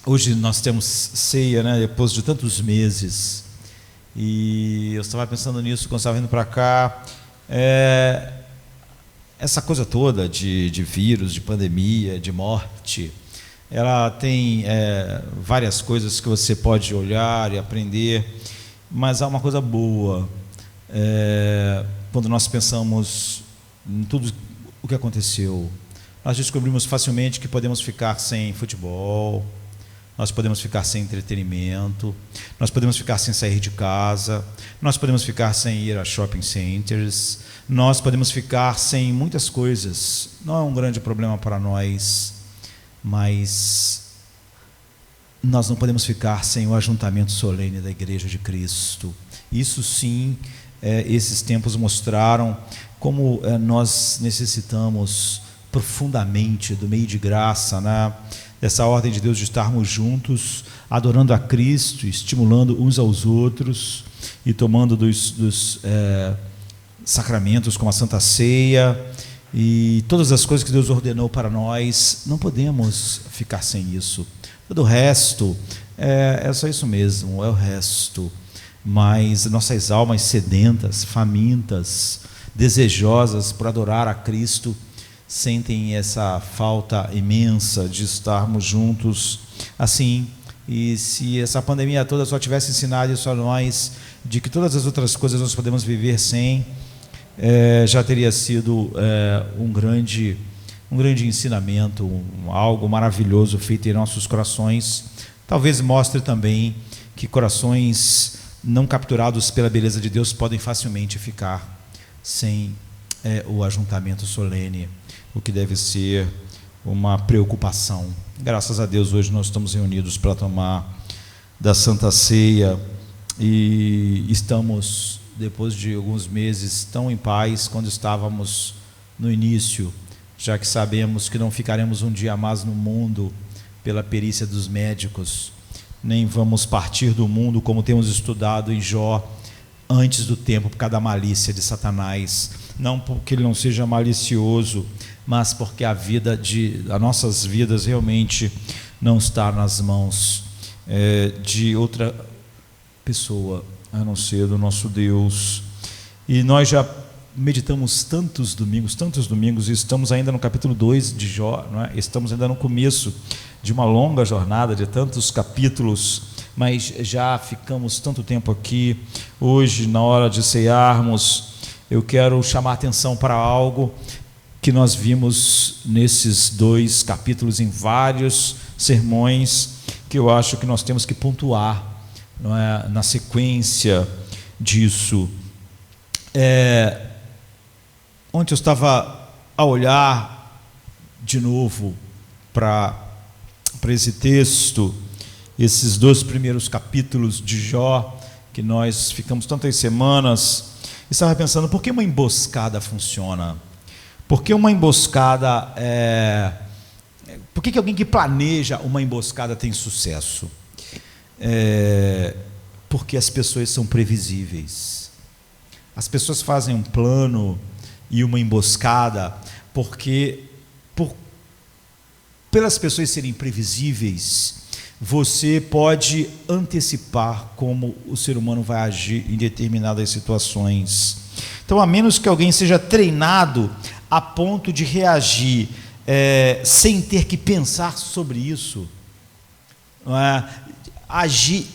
Hoje nós temos ceia, né, depois de tantos meses, e eu estava pensando nisso quando estava vindo para cá. Essa coisa toda de vírus, de pandemia, de morte, ela tem várias coisas que você pode olhar e aprender, mas há uma coisa boa quando nós pensamos em tudo o que aconteceu. Nós descobrimos facilmente que podemos ficar sem futebol, nós podemos ficar sem entretenimento, nós podemos ficar sem sair de casa, nós podemos ficar sem ir a shopping centers, nós podemos ficar sem muitas coisas. Não é um grande problema para nós, mas nós não podemos ficar sem o ajuntamento solene da Igreja de Cristo. Isso sim, esses tempos mostraram como nós necessitamos profundamente do meio de graça, né? Dessa ordem de Deus de estarmos juntos, adorando a Cristo, estimulando uns aos outros e tomando dos sacramentos como a Santa Ceia e todas as coisas que Deus ordenou para nós. Não podemos ficar sem isso. Todo o resto é só isso mesmo, é o resto. Mas nossas almas sedentas, famintas, desejosas por adorar a Cristo, sentem essa falta imensa de estarmos juntos assim. E se essa pandemia toda só tivesse ensinado isso a nós, de que todas as outras coisas nós podemos viver sem, já teria sido um grande ensinamento, algo maravilhoso feito em nossos corações. Talvez mostre também que corações não capturados pela beleza de Deus podem facilmente ficar sem o ajuntamento solene, o que deve ser uma preocupação. Graças a Deus hoje nós estamos reunidos para tomar da Santa Ceia e estamos, depois de alguns meses, tão em paz quando estávamos no início, já que sabemos que não ficaremos um dia mais no mundo pela perícia dos médicos, nem vamos partir do mundo como temos estudado em Jó, antes do tempo, por causa da malícia de Satanás. Não porque ele não seja malicioso, mas porque as nossas vidas realmente não está nas mãos de outra pessoa, a não ser do nosso Deus. E nós já meditamos tantos domingos, e estamos ainda no capítulo 2 de Jó, não é? Estamos ainda no começo de uma longa jornada de tantos capítulos, mas já ficamos tanto tempo aqui. Hoje, na hora de cearmos, eu quero chamar a atenção para algo que nós vimos nesses 2 capítulos, em vários sermões, que eu acho que nós temos que pontuar, não é? Na sequência disso. Ontem eu estava a olhar de novo para esse texto, esses 2 primeiros capítulos de Jó, que nós ficamos tantas semanas, e estava pensando, por que uma emboscada funciona? Por que uma emboscada por que alguém que planeja uma emboscada tem sucesso? Porque as pessoas são previsíveis. As pessoas fazem um plano e uma emboscada porque, pelas pessoas serem previsíveis, você pode antecipar como o ser humano vai agir em determinadas situações. Então, a menos que alguém seja treinado a ponto de reagir sem ter que pensar sobre isso, agir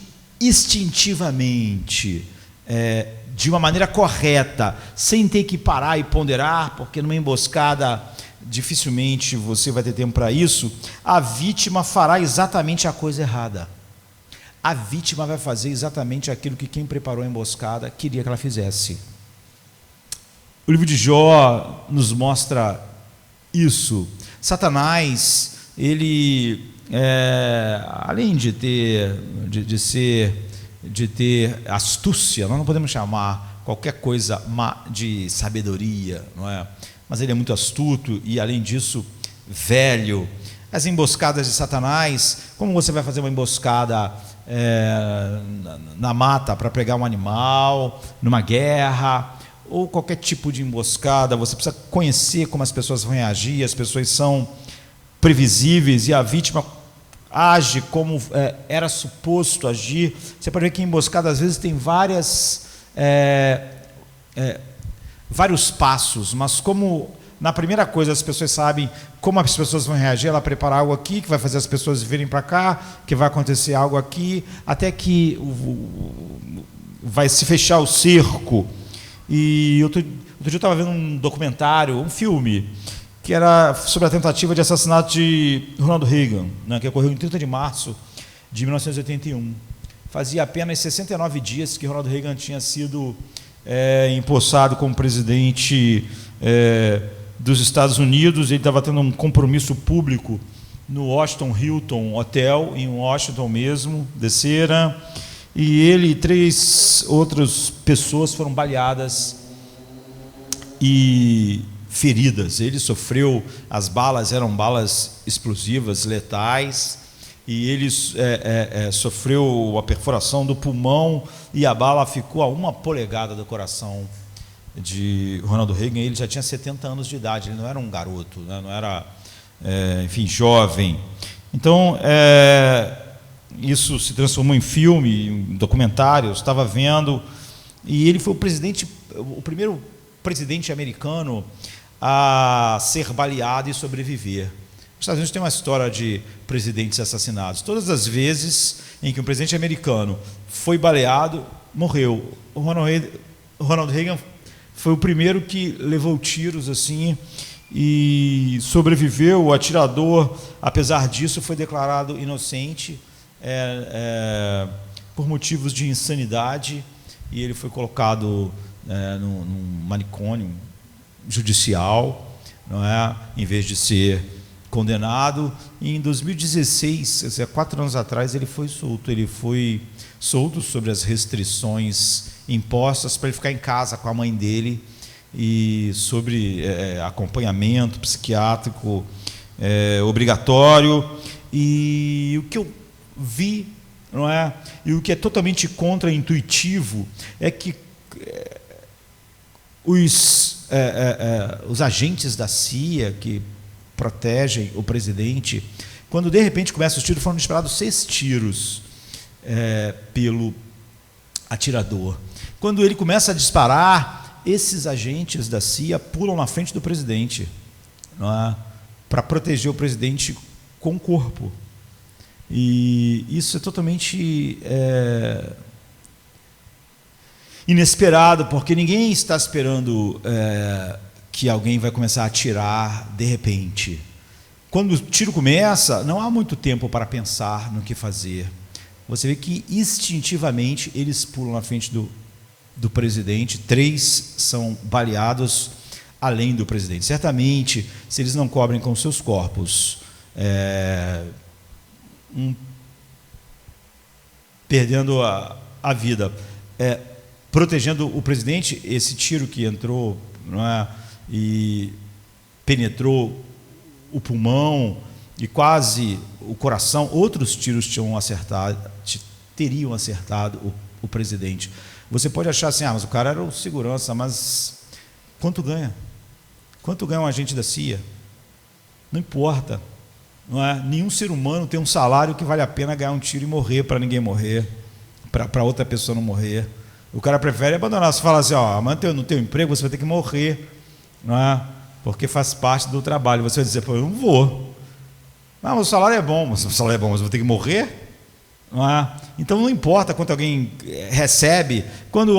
instintivamente, de uma maneira correta, sem ter que parar e ponderar, porque numa emboscada dificilmente você vai ter tempo para isso, a vítima fará exatamente a coisa errada. A vítima vai fazer exatamente aquilo que quem preparou a emboscada queria que ela fizesse. O livro de Jó nos mostra isso. Satanás, ele, além de ter astúcia, nós não podemos chamar qualquer coisa de sabedoria, não é? Mas ele é muito astuto e, além disso, velho. As emboscadas de Satanás, como você vai fazer uma emboscada na mata para pegar um animal, numa guerra, ou qualquer tipo de emboscada, você precisa conhecer como as pessoas vão reagir. As pessoas são previsíveis e a vítima age como era suposto agir. Você pode ver que emboscada às vezes tem vários passos, mas como na primeira coisa as pessoas sabem como as pessoas vão reagir, ela prepara algo aqui que vai fazer as pessoas virem para cá, que vai acontecer algo aqui, até que vai se fechar o cerco. E outro dia eu estava vendo um documentário, um filme, que era sobre a tentativa de assassinato de Ronald Reagan, né, que ocorreu em 30 de março de 1981. Fazia apenas 69 dias que Ronald Reagan tinha sido empossado como presidente dos Estados Unidos. Ele estava tendo um compromisso público no Washington Hilton Hotel, em Washington mesmo, desceram, e ele e 3 outras pessoas foram baleadas e feridas. Ele sofreu, as balas eram balas explosivas, letais, e ele sofreu a perfuração do pulmão, e a bala ficou a 1 polegada do coração de Ronald Reagan. Ele já tinha 70 anos de idade, ele não era um garoto, né? Não era, enfim, jovem. Então, isso se transformou em filme, em documentário, eu estava vendo, e ele foi o primeiro presidente americano a ser baleado e sobreviver. Os Estados Unidos tem uma história de presidentes assassinados. Todas as vezes em que um presidente americano foi baleado, morreu. O Ronald Reagan foi o primeiro que levou tiros assim e sobreviveu. O atirador, apesar disso, foi declarado inocente por motivos de insanidade, e ele foi colocado num manicômio judicial, não é? Em vez de ser condenado. E em 2016, quer dizer, 4 anos atrás, ele foi solto. Ele foi solto sobre as restrições impostas para ele ficar em casa com a mãe dele, e sobre acompanhamento psiquiátrico obrigatório. E o que eu vi, não é? E o que é totalmente contra-intuitivo é que os agentes da CIA que protegem o presidente, quando de repente começam os tiros, foram disparados 6 tiros pelo atirador. Quando ele começa a disparar, esses agentes da CIA pulam na frente do presidente, não é? Para proteger o presidente com o corpo. E isso é totalmente inesperado, porque ninguém está esperando que alguém vai começar a atirar de repente. Quando o tiro começa, não há muito tempo para pensar no que fazer. Você vê que instintivamente eles pulam na frente do presidente. 3 são baleados além do presidente. Certamente, se eles não cobrem com seus corpos, perdendo a vida, protegendo o presidente, esse tiro que entrou, não é, e penetrou o pulmão e quase o coração, outros tiros teriam acertado o presidente. Você pode achar assim, mas o cara era o segurança, mas quanto ganha? Quanto ganha um agente da CIA? Não importa, não é? Nenhum ser humano tem um salário que vale a pena ganhar um tiro e morrer para ninguém morrer, para outra pessoa não morrer. O cara prefere abandonar. Você fala assim, amanhã no teu emprego você vai ter que morrer, não é? Porque faz parte do trabalho. Você vai dizer, eu não vou. Mas o salário é bom, mas eu vou ter que morrer? Não é? Então não importa quanto alguém recebe, quando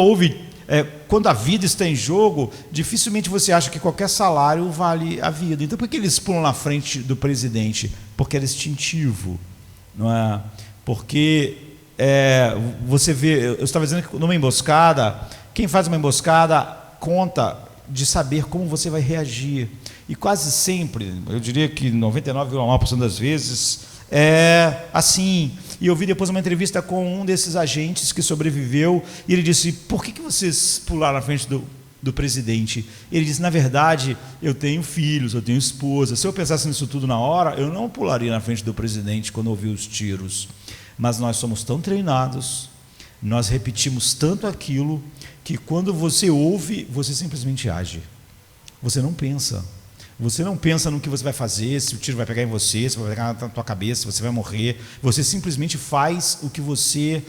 a vida está em jogo, dificilmente você acha que qualquer salário vale a vida. Então por que eles pulam na frente do presidente? Porque era instintivo, não é? Porque você vê, eu estava dizendo que numa emboscada, quem faz uma emboscada conta de saber como você vai reagir, e quase sempre, eu diria que 99,9% das vezes é assim. E eu vi depois uma entrevista com um desses agentes que sobreviveu, e ele disse, por que vocês pularam na frente do presidente? Ele disse, na verdade, eu tenho filhos, eu tenho esposa, se eu pensasse nisso tudo na hora, eu não pularia na frente do presidente quando ouvi os tiros. Mas nós somos tão treinados, nós repetimos tanto aquilo, que quando você ouve, você simplesmente age. Você não pensa. Você não pensa no que você vai fazer, se o tiro vai pegar em você, se vai pegar na tua cabeça, se você vai morrer. Você simplesmente faz o que você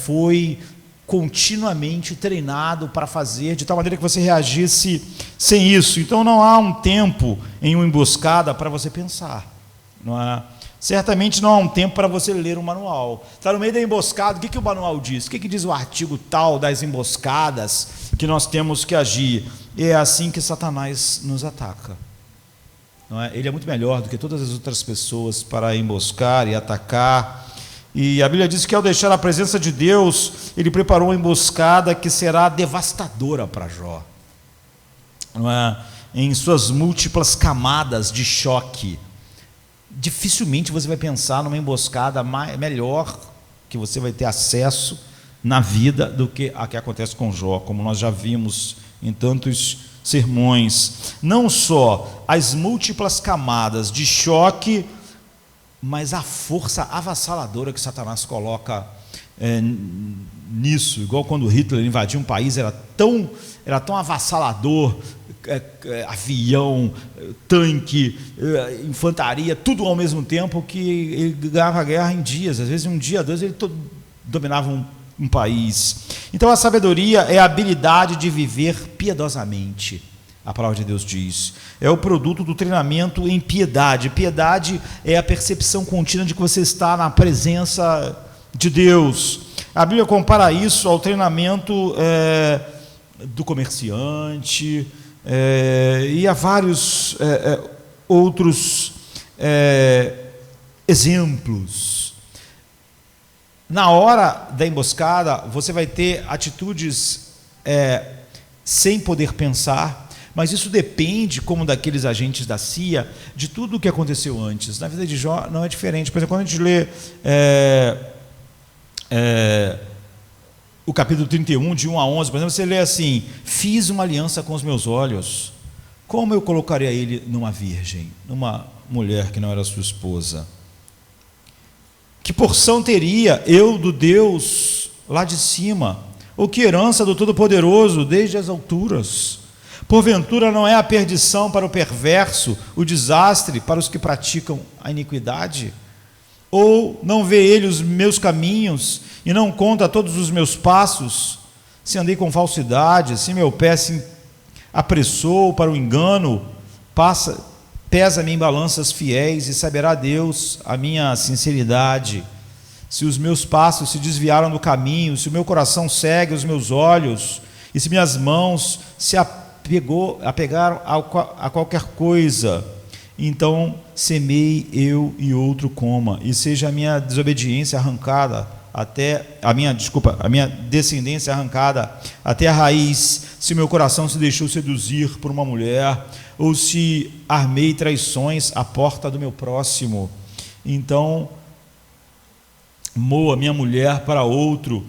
foi continuamente treinado para fazer, de tal maneira que você reagisse sem isso. Então não há um tempo em uma emboscada para você pensar. Não há. Certamente não há um tempo para você ler um manual. Está no meio da emboscada, o que o manual diz? O que diz o artigo tal das emboscadas que nós temos que agir? E é assim que Satanás nos ataca. Não é? Ele é muito melhor do que todas as outras pessoas para emboscar e atacar. E a Bíblia diz que ao deixar a presença de Deus, ele preparou uma emboscada que será devastadora para Jó. Não é? Em suas múltiplas camadas de choque. Dificilmente você vai pensar numa emboscada melhor que você vai ter acesso na vida do que a que acontece com Jó, como nós já vimos em tantos sermões. Não só as múltiplas camadas de choque, mas a força avassaladora que Satanás coloca nisso, igual quando Hitler invadiu um país, era tão avassalador, avião, tanque, infantaria, tudo ao mesmo tempo, que ele ganhava a guerra em dias. Às vezes em um dia, dois, ele dominava um país. Então a sabedoria é a habilidade de viver piedosamente. A palavra de Deus diz. É o produto do treinamento em piedade. Piedade é a percepção contínua de que você está na presença de Deus. A Bíblia compara isso ao treinamento do comerciante, e há vários outros exemplos. Na hora da emboscada, você vai ter atitudes sem poder pensar, mas isso depende, como daqueles agentes da CIA, de tudo o que aconteceu antes. Na vida de Jó não é diferente. Por exemplo, quando a gente lê o capítulo 31, de 1 a 11, por exemplo, você lê assim: fiz uma aliança com os meus olhos, como eu colocaria ele numa virgem, numa mulher que não era sua esposa? Que porção teria eu do Deus lá de cima? Ou que herança do Todo-Poderoso desde as alturas? Porventura não é a perdição para o perverso, o desastre para os que praticam a iniquidade? Ou não vê ele os meus caminhos e não conta todos os meus passos? Se andei com falsidade, se meu pé se apressou para o engano, pesa-me em balanças fiéis, e saberá Deus a minha sinceridade. Se os meus passos se desviaram do caminho, se o meu coração segue os meus olhos, e se minhas mãos se apegaram a qualquer coisa, então semei eu e outro coma, e seja a minha desobediência arrancada a minha descendência arrancada até a raiz, se meu coração se deixou seduzir por uma mulher, ou se armei traições à porta do meu próximo, então moa minha mulher para outro,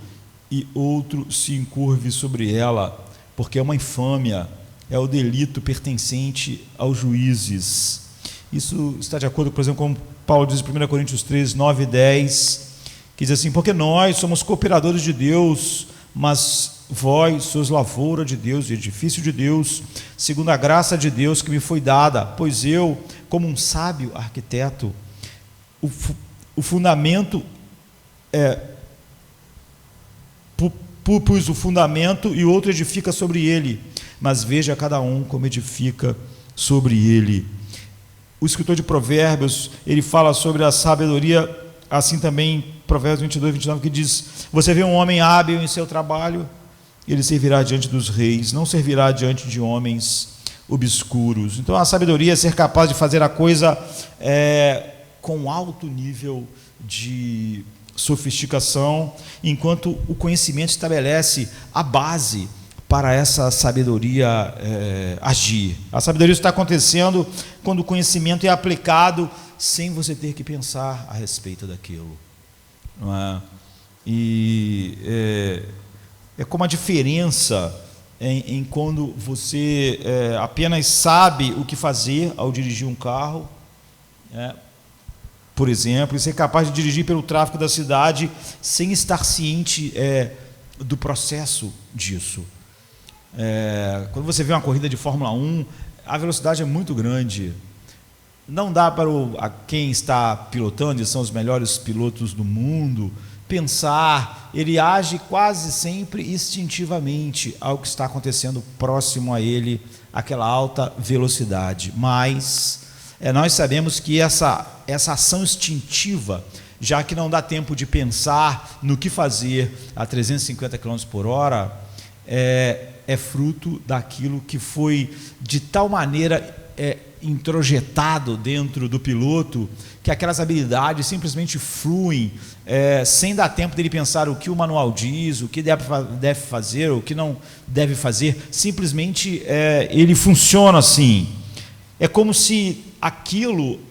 e outro se encurve sobre ela, porque é uma infâmia, é o delito pertencente aos juízes. Isso está de acordo, por exemplo, com Paulo diz em 1 Coríntios 3, 9 e 10, que diz assim: porque nós somos cooperadores de Deus, mas vós sois lavoura de Deus, edifício de Deus, segundo a graça de Deus que me foi dada, pois eu, como um sábio arquiteto, o fundamento pus o fundamento e outro edifica sobre ele, mas veja cada um como edifica sobre ele. O escritor de Provérbios, ele fala sobre a sabedoria, assim também, Provérbios 22, 29, que diz: você vê um homem hábil em seu trabalho, ele servirá diante dos reis, não servirá diante de homens obscuros. Então a sabedoria é ser capaz de fazer a coisa com alto nível de sofisticação, enquanto o conhecimento estabelece a base para essa sabedoria agir. A sabedoria está acontecendo quando o conhecimento é aplicado sem você ter que pensar a respeito daquilo. Não é? E é como a diferença em quando você apenas sabe o que fazer ao dirigir um carro, por exemplo, e ser capaz de dirigir pelo tráfego da cidade sem estar ciente do processo disso. Quando você vê uma corrida de Fórmula 1, a velocidade é muito grande. Não dá para quem está pilotando, e são os melhores pilotos do mundo, pensar. Ele age quase sempre instintivamente ao que está acontecendo próximo a ele, aquela alta velocidade. Mas nós sabemos que essa ação instintiva, já que não dá tempo de pensar no que fazer a 350 km por hora, é fruto daquilo que foi de tal maneira introjetado dentro do piloto, que aquelas habilidades simplesmente fluem, sem dar tempo dele pensar o que o manual diz, o que deve fazer, o que não deve fazer. Simplesmente ele funciona assim. É como se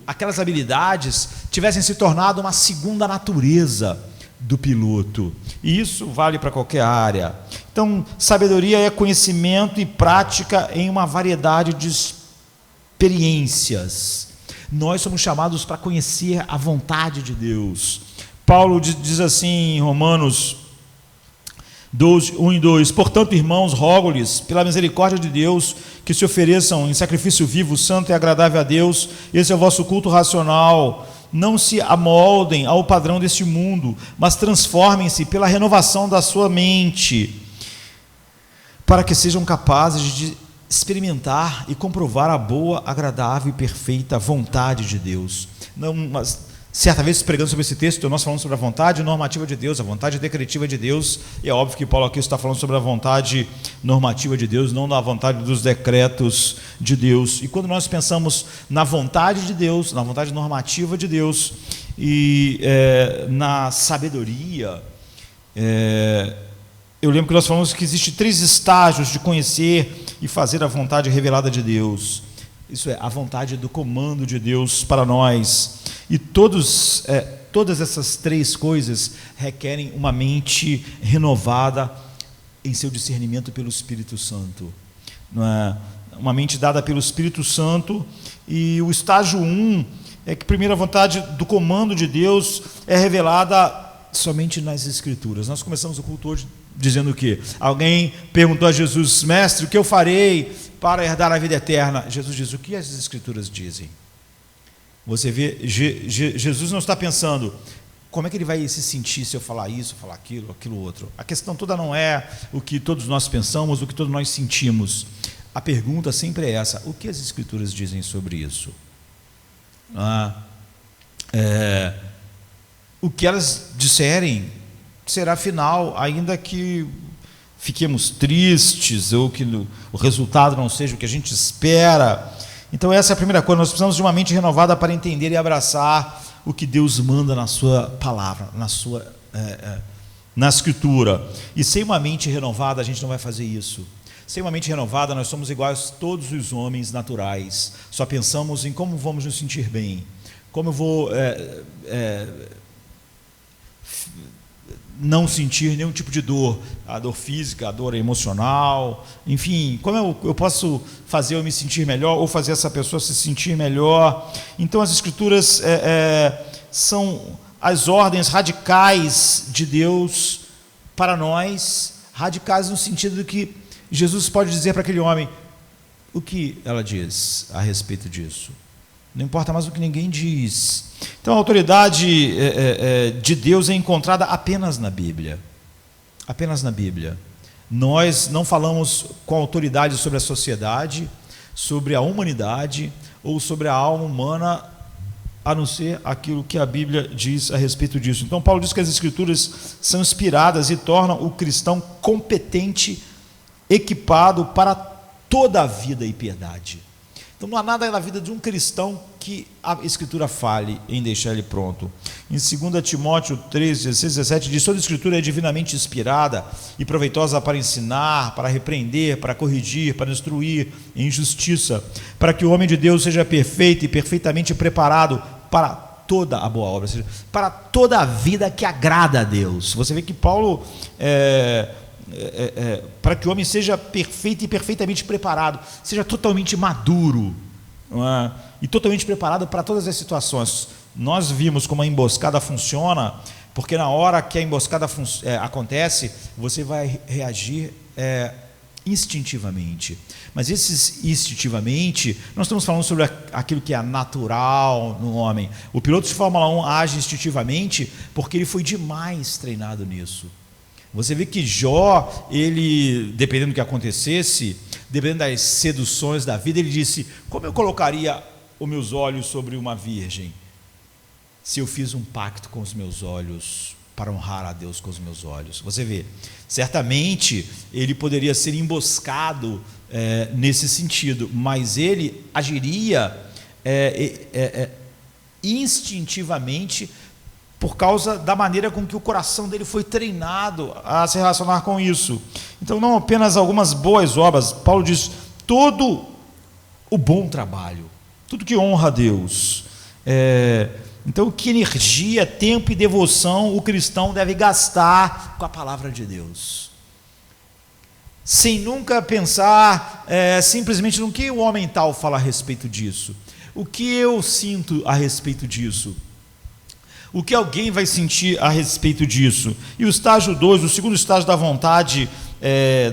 aquelas habilidades tivessem se tornado uma segunda natureza do piloto, e isso vale para qualquer área. Então, sabedoria é conhecimento e prática em uma variedade de experiências. Nós somos chamados para conhecer a vontade de Deus. Paulo diz assim em Romanos 12, 1 e 2: portanto, irmãos, rogo-lhes, pela misericórdia de Deus, que se ofereçam em sacrifício vivo, santo e agradável a Deus, esse é o vosso culto racional. Não se amoldem ao padrão deste mundo, mas transformem-se pela renovação da sua mente, para que sejam capazes de experimentar e comprovar a boa, agradável e perfeita vontade de Deus. Certa vez, pregando sobre esse texto, nós falamos sobre a vontade normativa de Deus, a vontade decretiva de Deus, e é óbvio que Paulo aqui está falando sobre a vontade normativa de Deus, não na vontade dos decretos de Deus. E quando nós pensamos na vontade de Deus, na vontade normativa de Deus, e na sabedoria, eu lembro que nós falamos que existem 3 estágios de conhecer e fazer a vontade revelada de Deus. Isso é, a vontade do comando de Deus para nós. E todas essas 3 coisas requerem uma mente renovada em seu discernimento pelo Espírito Santo. Não é? Uma mente dada pelo Espírito Santo. E o estágio 1 é que primeiro a vontade do comando de Deus é revelada somente nas Escrituras. Nós começamos o culto hoje dizendo o quê? Alguém perguntou a Jesus: mestre, o que eu farei para herdar a vida eterna? Jesus diz: o que as Escrituras dizem? Você vê, Jesus não está pensando como é que ele vai se sentir se eu falar isso, falar aquilo outro. A questão toda não é o que todos nós pensamos, o que todos nós sentimos. A pergunta sempre é essa: o que as Escrituras dizem sobre isso? O que elas disserem será final, ainda que fiquemos tristes ou que o resultado não seja o que a gente espera. Então essa é a primeira coisa. Nós precisamos de uma mente renovada para entender e abraçar o que Deus manda na sua palavra, na Escritura. E sem uma mente renovada a gente não vai fazer isso. Sem uma mente renovada nós somos iguais a todos os homens naturais. Só pensamos em como vamos nos sentir bem, como eu vou não sentir nenhum tipo de dor, a dor física, a dor emocional, enfim, como eu posso fazer eu me sentir melhor ou fazer essa pessoa se sentir melhor. Então as Escrituras são as ordens radicais de Deus para nós, radicais no sentido de que Jesus pode dizer para aquele homem o que ela diz a respeito disso. Não importa mais o que ninguém diz. Então a autoridade de Deus é encontrada apenas na Bíblia. Apenas na Bíblia. Nós não falamos com autoridade sobre a sociedade, sobre a humanidade ou sobre a alma humana, a não ser aquilo que a Bíblia diz a respeito disso. Então Paulo diz que as Escrituras são inspiradas e tornam o cristão competente, equipado para toda a vida e piedade. Então não há nada na vida de um cristão que a Escritura fale em deixar ele pronto. Em 2 Timóteo 3, 16, 17 diz: toda a Escritura é divinamente inspirada e proveitosa para ensinar, para repreender, para corrigir, para instruir em justiça, para que o homem de Deus seja perfeito e perfeitamente preparado para toda a boa obra, ou seja, para toda a vida que agrada a Deus. Você vê que Paulo para que o homem seja perfeito e perfeitamente preparado, seja totalmente maduro, não é? E totalmente preparado para todas as situações. Nós vimos como a emboscada funciona, porque na hora que a emboscada acontece, você vai reagir instintivamente. Mas esses instintivamente, nós estamos falando sobre aquilo que é natural no homem. O piloto de Fórmula 1 age instintivamente porque ele foi demais treinado nisso. Você vê que Jó, ele, dependendo do que acontecesse, dependendo das seduções da vida, ele disse: como eu colocaria os meus olhos sobre uma virgem, se eu fiz um pacto com os meus olhos para honrar a Deus com os meus olhos? Você vê, certamente ele poderia ser emboscado nesse sentido, mas ele agiria instintivamente por causa da maneira com que o coração dele foi treinado a se relacionar com isso. Então, não apenas algumas boas obras, Paulo diz: todo o bom trabalho, tudo que honra a Deus. Então, que energia, tempo e devoção o cristão deve gastar com a palavra de Deus, sem nunca pensar simplesmente no que o homem tal fala a respeito disso, o que eu sinto a respeito disso, o que alguém vai sentir a respeito disso. E o estágio 2, o segundo estágio da vontade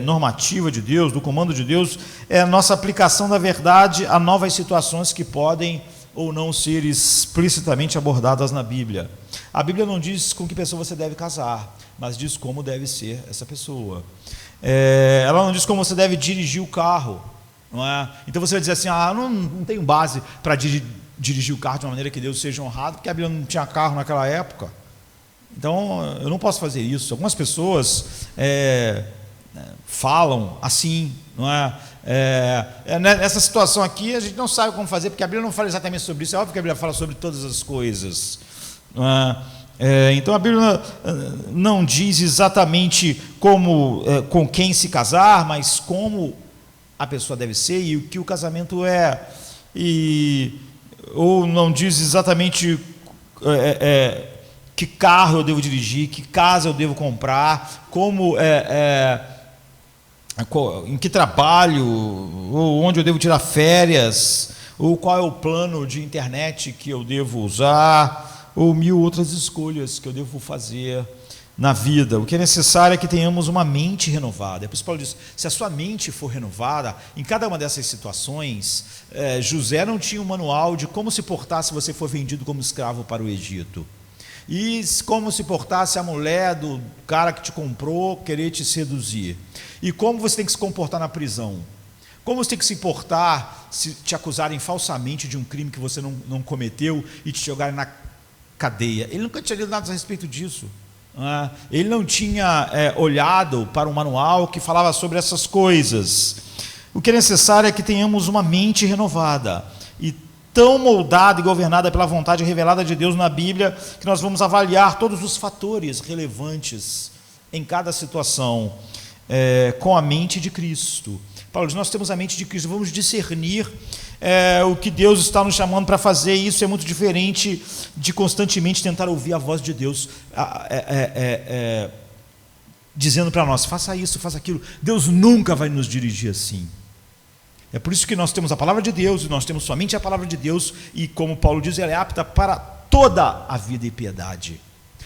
normativa de Deus, do comando de Deus, é a nossa aplicação da verdade a novas situações que podem ou não ser explicitamente abordadas na Bíblia. A Bíblia não diz com que pessoa você deve casar, mas diz como deve ser essa pessoa. Ela não diz como você deve dirigir o carro, não é? Então você vai dizer assim: não tenho base para dirigir o carro de uma maneira que Deus seja honrado, porque a Bíblia não tinha carro naquela época, então eu não posso fazer isso. Algumas pessoas falam assim, não é? Nessa situação aqui a gente não sabe como fazer, porque a Bíblia não fala exatamente sobre isso. É óbvio que a Bíblia fala sobre todas as coisas, não é? Então a Bíblia não diz exatamente como, com quem se casar, mas como a pessoa deve ser e o que o casamento é, ou não diz exatamente que carro eu devo dirigir, que casa eu devo comprar, como em que trabalho, ou onde eu devo tirar férias, ou qual é o plano de internet que eu devo usar, ou 1000 outras escolhas que eu devo fazer na vida. O que é necessário é que tenhamos uma mente renovada. É por isso que Paulo diz: se a sua mente for renovada, em cada uma dessas situações, José não tinha um manual de como se portar se você for vendido como escravo para o Egito, e como se portar se a mulher do cara que te comprou querer te seduzir, e como você tem que se comportar na prisão, como você tem que se portar se te acusarem falsamente de um crime que você não cometeu e te jogarem na cadeia. Ele nunca tinha lido nada a respeito disso. Ele não tinha olhado para um manual que falava sobre essas coisas. O que é necessário é que tenhamos uma mente renovada e tão moldada e governada pela vontade revelada de Deus na Bíblia, que nós vamos avaliar todos os fatores relevantes em cada situação com a mente de Cristo. Paulo diz: nós temos a mente de Cristo, vamos discernir o que Deus está nos chamando para fazer. E isso é muito diferente de constantemente tentar ouvir a voz de Deus dizendo para nós: faça isso, faça aquilo. Deus nunca vai nos dirigir assim. É por isso que nós temos a palavra de Deus, e nós temos somente a palavra de Deus, e como Paulo diz, ela é apta para toda a vida e piedade.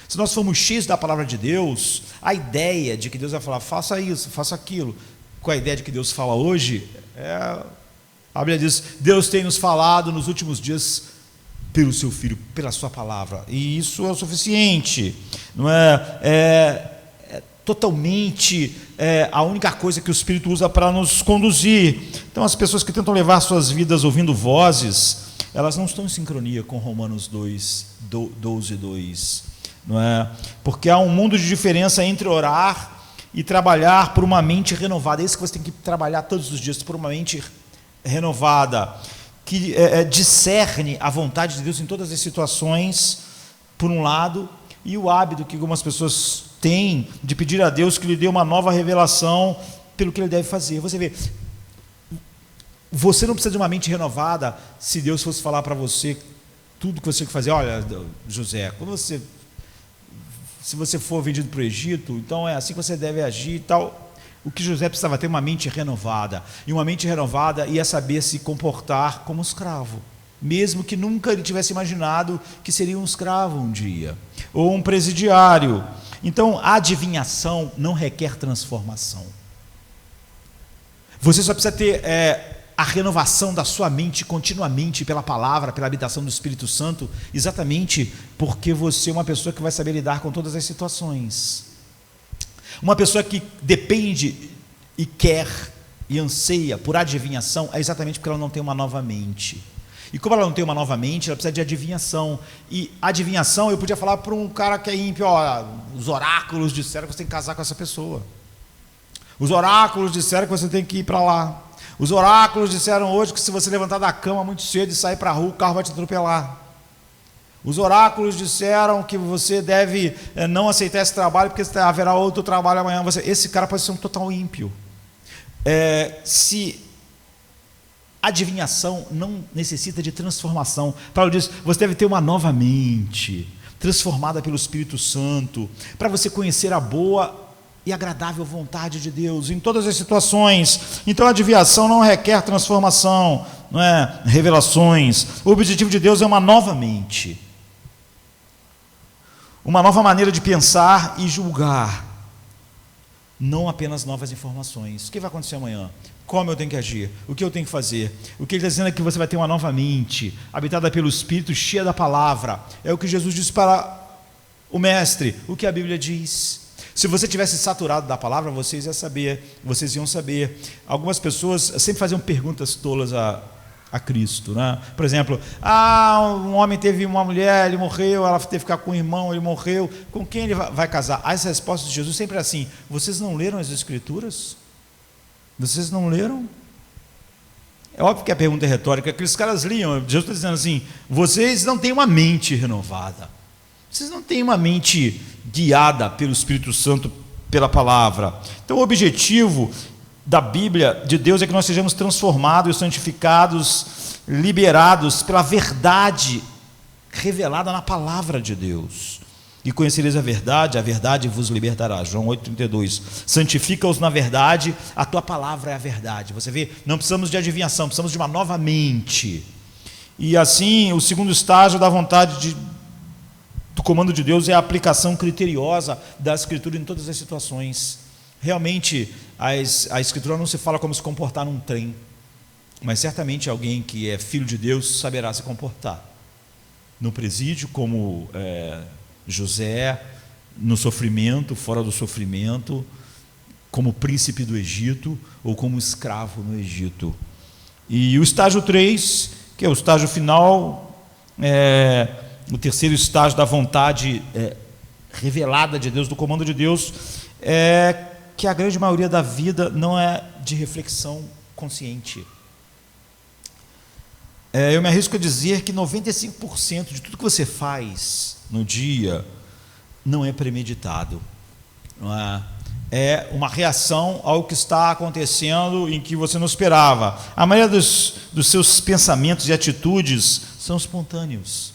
Se nós formos cheios da palavra de Deus, a ideia de que Deus vai falar: faça isso, faça aquilo, com a ideia de que Deus fala hoje, a Bíblia diz: Deus tem nos falado nos últimos dias pelo seu Filho, pela sua palavra, e isso é o suficiente, não é? Totalmente a única coisa que o Espírito usa para nos conduzir. Então, as pessoas que tentam levar suas vidas ouvindo vozes, elas não estão em sincronia com Romanos 12:2, não é? Porque há um mundo de diferença entre orar e trabalhar por uma mente renovada. É isso que você tem que trabalhar todos os dias, por uma mente renovada, que discerne a vontade de Deus em todas as situações, por um lado, e o hábito que algumas pessoas têm de pedir a Deus que lhe dê uma nova revelação pelo que ele deve fazer. Você vê, você não precisa de uma mente renovada se Deus fosse falar para você tudo que você tem que fazer. Olha, José, se você for vendido para o Egito, então é assim que você deve agir e tal. O que José precisava ter uma mente renovada, e uma mente renovada ia saber se comportar como escravo, mesmo que nunca ele tivesse imaginado que seria um escravo um dia, ou um presidiário. Então, a adivinhação não requer transformação. Você só precisa ter a renovação da sua mente continuamente pela palavra, pela habitação do Espírito Santo, exatamente porque você é uma pessoa que vai saber lidar com todas as situações. Uma pessoa que depende e quer e anseia por adivinhação é exatamente porque ela não tem uma nova mente. E como ela não tem uma nova mente, ela precisa de adivinhação. E adivinhação, eu podia falar para um cara que é ímpio, os oráculos disseram que você tem que casar com essa pessoa. Os oráculos disseram que você tem que ir para lá. Os oráculos disseram hoje que se você levantar da cama muito cedo e sair para a rua, o carro vai te atropelar. Os oráculos disseram que você deve não aceitar esse trabalho, porque haverá outro trabalho amanhã. Esse cara pode ser um total ímpio. Se adivinhação não necessita de transformação. Paulo diz, você deve ter uma nova mente, transformada pelo Espírito Santo, para você conhecer a boa e agradável vontade de Deus em todas as situações. Então a adivinhação não requer transformação, não é? Revelações. O objetivo de Deus é uma nova mente, uma nova maneira de pensar e julgar, não apenas novas informações. O que vai acontecer amanhã? Como eu tenho que agir? O que eu tenho que fazer? O que ele está dizendo é que você vai ter uma nova mente, habitada pelo Espírito, cheia da palavra. É o que Jesus disse para o mestre, o que a Bíblia diz. Se você tivesse saturado da palavra, vocês iam saber. Algumas pessoas sempre faziam perguntas tolas a Cristo, né? Por exemplo, um homem teve uma mulher, ele morreu, ela teve que ficar com um irmão, ele morreu, com quem ele vai casar? As respostas de Jesus sempre é assim, vocês não leram as Escrituras? Vocês não leram? É óbvio que a pergunta é retórica, aqueles caras liam, Jesus está dizendo assim, vocês não têm uma mente renovada, vocês não têm uma mente guiada pelo Espírito Santo, pela palavra. Então o objetivo da Bíblia de Deus é que nós sejamos transformados, santificados, liberados pela verdade revelada na palavra de Deus. E conhecereis a verdade vos libertará. João 8,32. Santifica-os na verdade, a tua palavra é a verdade. Você vê, não precisamos de adivinhação, precisamos de uma nova mente. E assim, o segundo estágio da vontade do comando de Deus é a aplicação criteriosa da Escritura em todas as situações. Realmente, a Escritura não se fala como se comportar num trem, mas certamente alguém que é filho de Deus saberá se comportar. No presídio, como José, no sofrimento, fora do sofrimento, como príncipe do Egito ou como escravo no Egito. E o estágio 3, que é o estágio final, o terceiro estágio da vontade revelada de Deus, do comando de Deus, é que a grande maioria da vida não é de reflexão consciente. Eu me arrisco a dizer que 95% de tudo que você faz no dia não é premeditado. É uma reação ao que está acontecendo em que você não esperava. A maioria dos seus pensamentos e atitudes são espontâneos.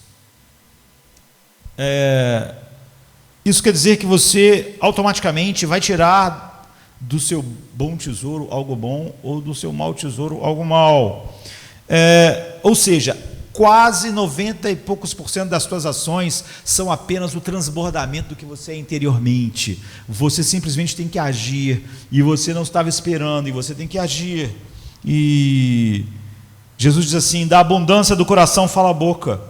Isso quer dizer que você automaticamente vai tirar do seu bom tesouro algo bom ou do seu mau tesouro algo mau. Ou seja, quase 90 e poucos % das suas ações são apenas o transbordamento do que você é interiormente. Você simplesmente tem que agir, e você não estava esperando, e você tem que agir. E Jesus diz assim, da abundância do coração fala a boca.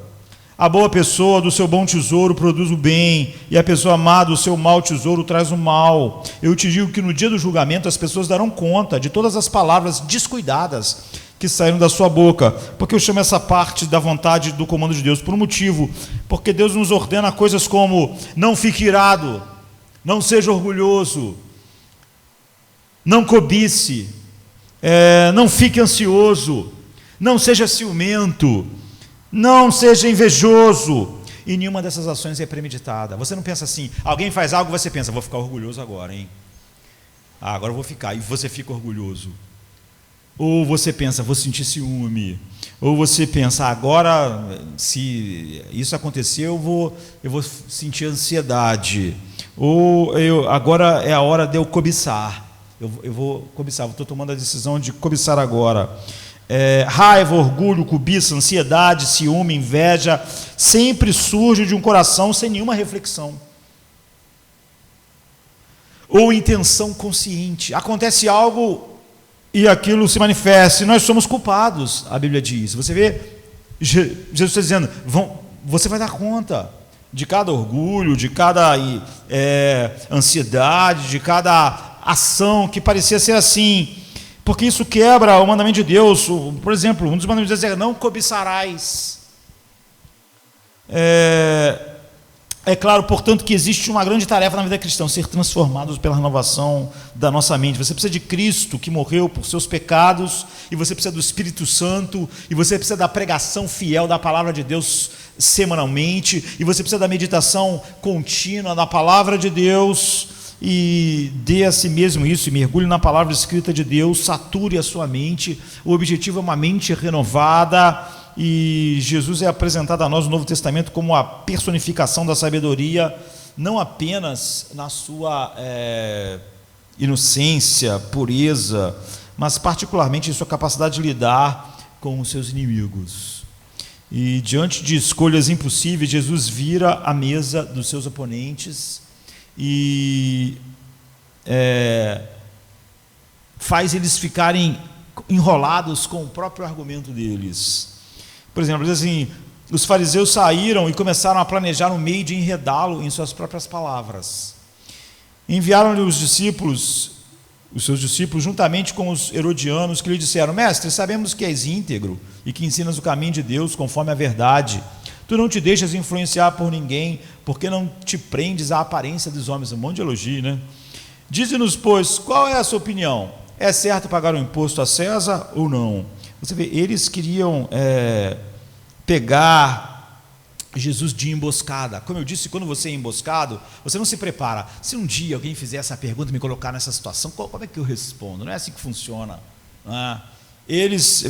A boa pessoa do seu bom tesouro produz o bem, e a pessoa má do seu mau tesouro traz o mal. Eu te digo que no dia do julgamento as pessoas darão conta de todas as palavras descuidadas que saíram da sua boca. Porque eu chamo essa parte da vontade do comando de Deus por um motivo, porque Deus nos ordena coisas como não fique irado, não seja orgulhoso, não cobice, não fique ansioso, não seja ciumento, não seja invejoso. E nenhuma dessas ações é premeditada. Você não pensa assim, alguém faz algo, você pensa, vou ficar orgulhoso agora, hein? Agora eu vou ficar, e você fica orgulhoso. Ou você pensa, vou sentir ciúme. Ou você pensa, agora, se isso acontecer, eu vou sentir ansiedade. Ou agora é a hora de eu cobiçar. Eu vou cobiçar, estou tomando a decisão de cobiçar agora. Raiva, orgulho, cobiça, ansiedade, ciúme, inveja, sempre surge de um coração sem nenhuma reflexão. Ou intenção consciente. Acontece algo e aquilo se manifesta, e nós somos culpados, a Bíblia diz. Você vê, Jesus está dizendo, você vai dar conta de cada orgulho, de cada ansiedade, de cada ação que parecia ser assim, porque isso quebra o mandamento de Deus. Por exemplo, um dos mandamentos de Deus é: não cobiçarás. É claro, portanto, que existe uma grande tarefa na vida cristã: ser transformados pela renovação da nossa mente. Você precisa de Cristo, que morreu por seus pecados, e você precisa do Espírito Santo, e você precisa da pregação fiel da palavra de Deus semanalmente, e você precisa da meditação contínua da palavra de Deus. E dê a si mesmo isso, e mergulhe na palavra escrita de Deus, sature a sua mente. O objetivo é uma mente renovada, e Jesus é apresentado a nós no Novo Testamento como a personificação da sabedoria, não apenas na sua inocência, pureza, mas particularmente em sua capacidade de lidar com os seus inimigos. E diante de escolhas impossíveis, Jesus vira a mesa dos seus oponentes e faz eles ficarem enrolados com o próprio argumento deles. Por exemplo, diz assim: os fariseus saíram e começaram a planejar um meio de enredá-lo em suas próprias palavras. Enviaram-lhe os seus discípulos, juntamente com os herodianos, que lhe disseram: mestre, sabemos que és íntegro e que ensinas o caminho de Deus conforme a verdade. Tu não te deixas influenciar por ninguém, porque não te prendes à aparência dos homens. Um monte de elogio, né? Dize-nos, pois, qual é a sua opinião? É certo pagar o imposto a César ou não? Você vê, eles queriam pegar Jesus de emboscada. Como eu disse, quando você é emboscado, você não se prepara. Se um dia alguém fizer essa pergunta e me colocar nessa situação, como é que eu respondo? Não é assim que funciona. Eles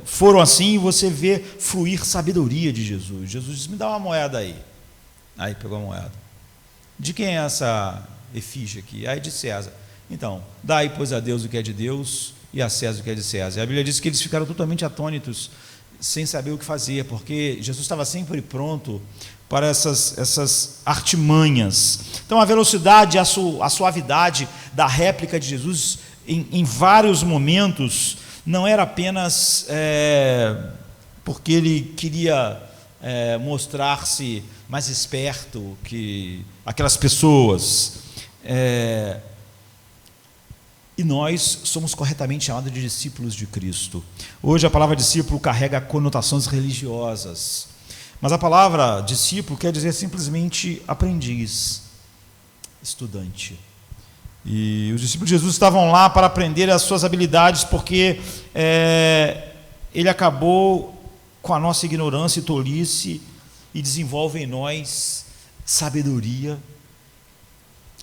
foram assim, e você vê fluir sabedoria de Jesus. Jesus disse: me dá uma moeda aí. Aí pegou a moeda. De quem é essa efígie aqui? Aí de César. Então, dai, pois, a Deus o que é de Deus e a César o que é de César. E a Bíblia diz que eles ficaram totalmente atônitos, sem saber o que fazer, porque Jesus estava sempre pronto para essas artimanhas. Então, a velocidade, a suavidade da réplica de Jesus em vários momentos não era apenas porque ele queria mostrar-se mais esperto que aquelas pessoas. E nós somos corretamente chamados de discípulos de Cristo. Hoje a palavra discípulo carrega conotações religiosas, mas a palavra discípulo quer dizer simplesmente aprendiz, estudante. E os discípulos de Jesus estavam lá para aprender as suas habilidades, porque ele acabou com a nossa ignorância e tolice e desenvolve em nós sabedoria.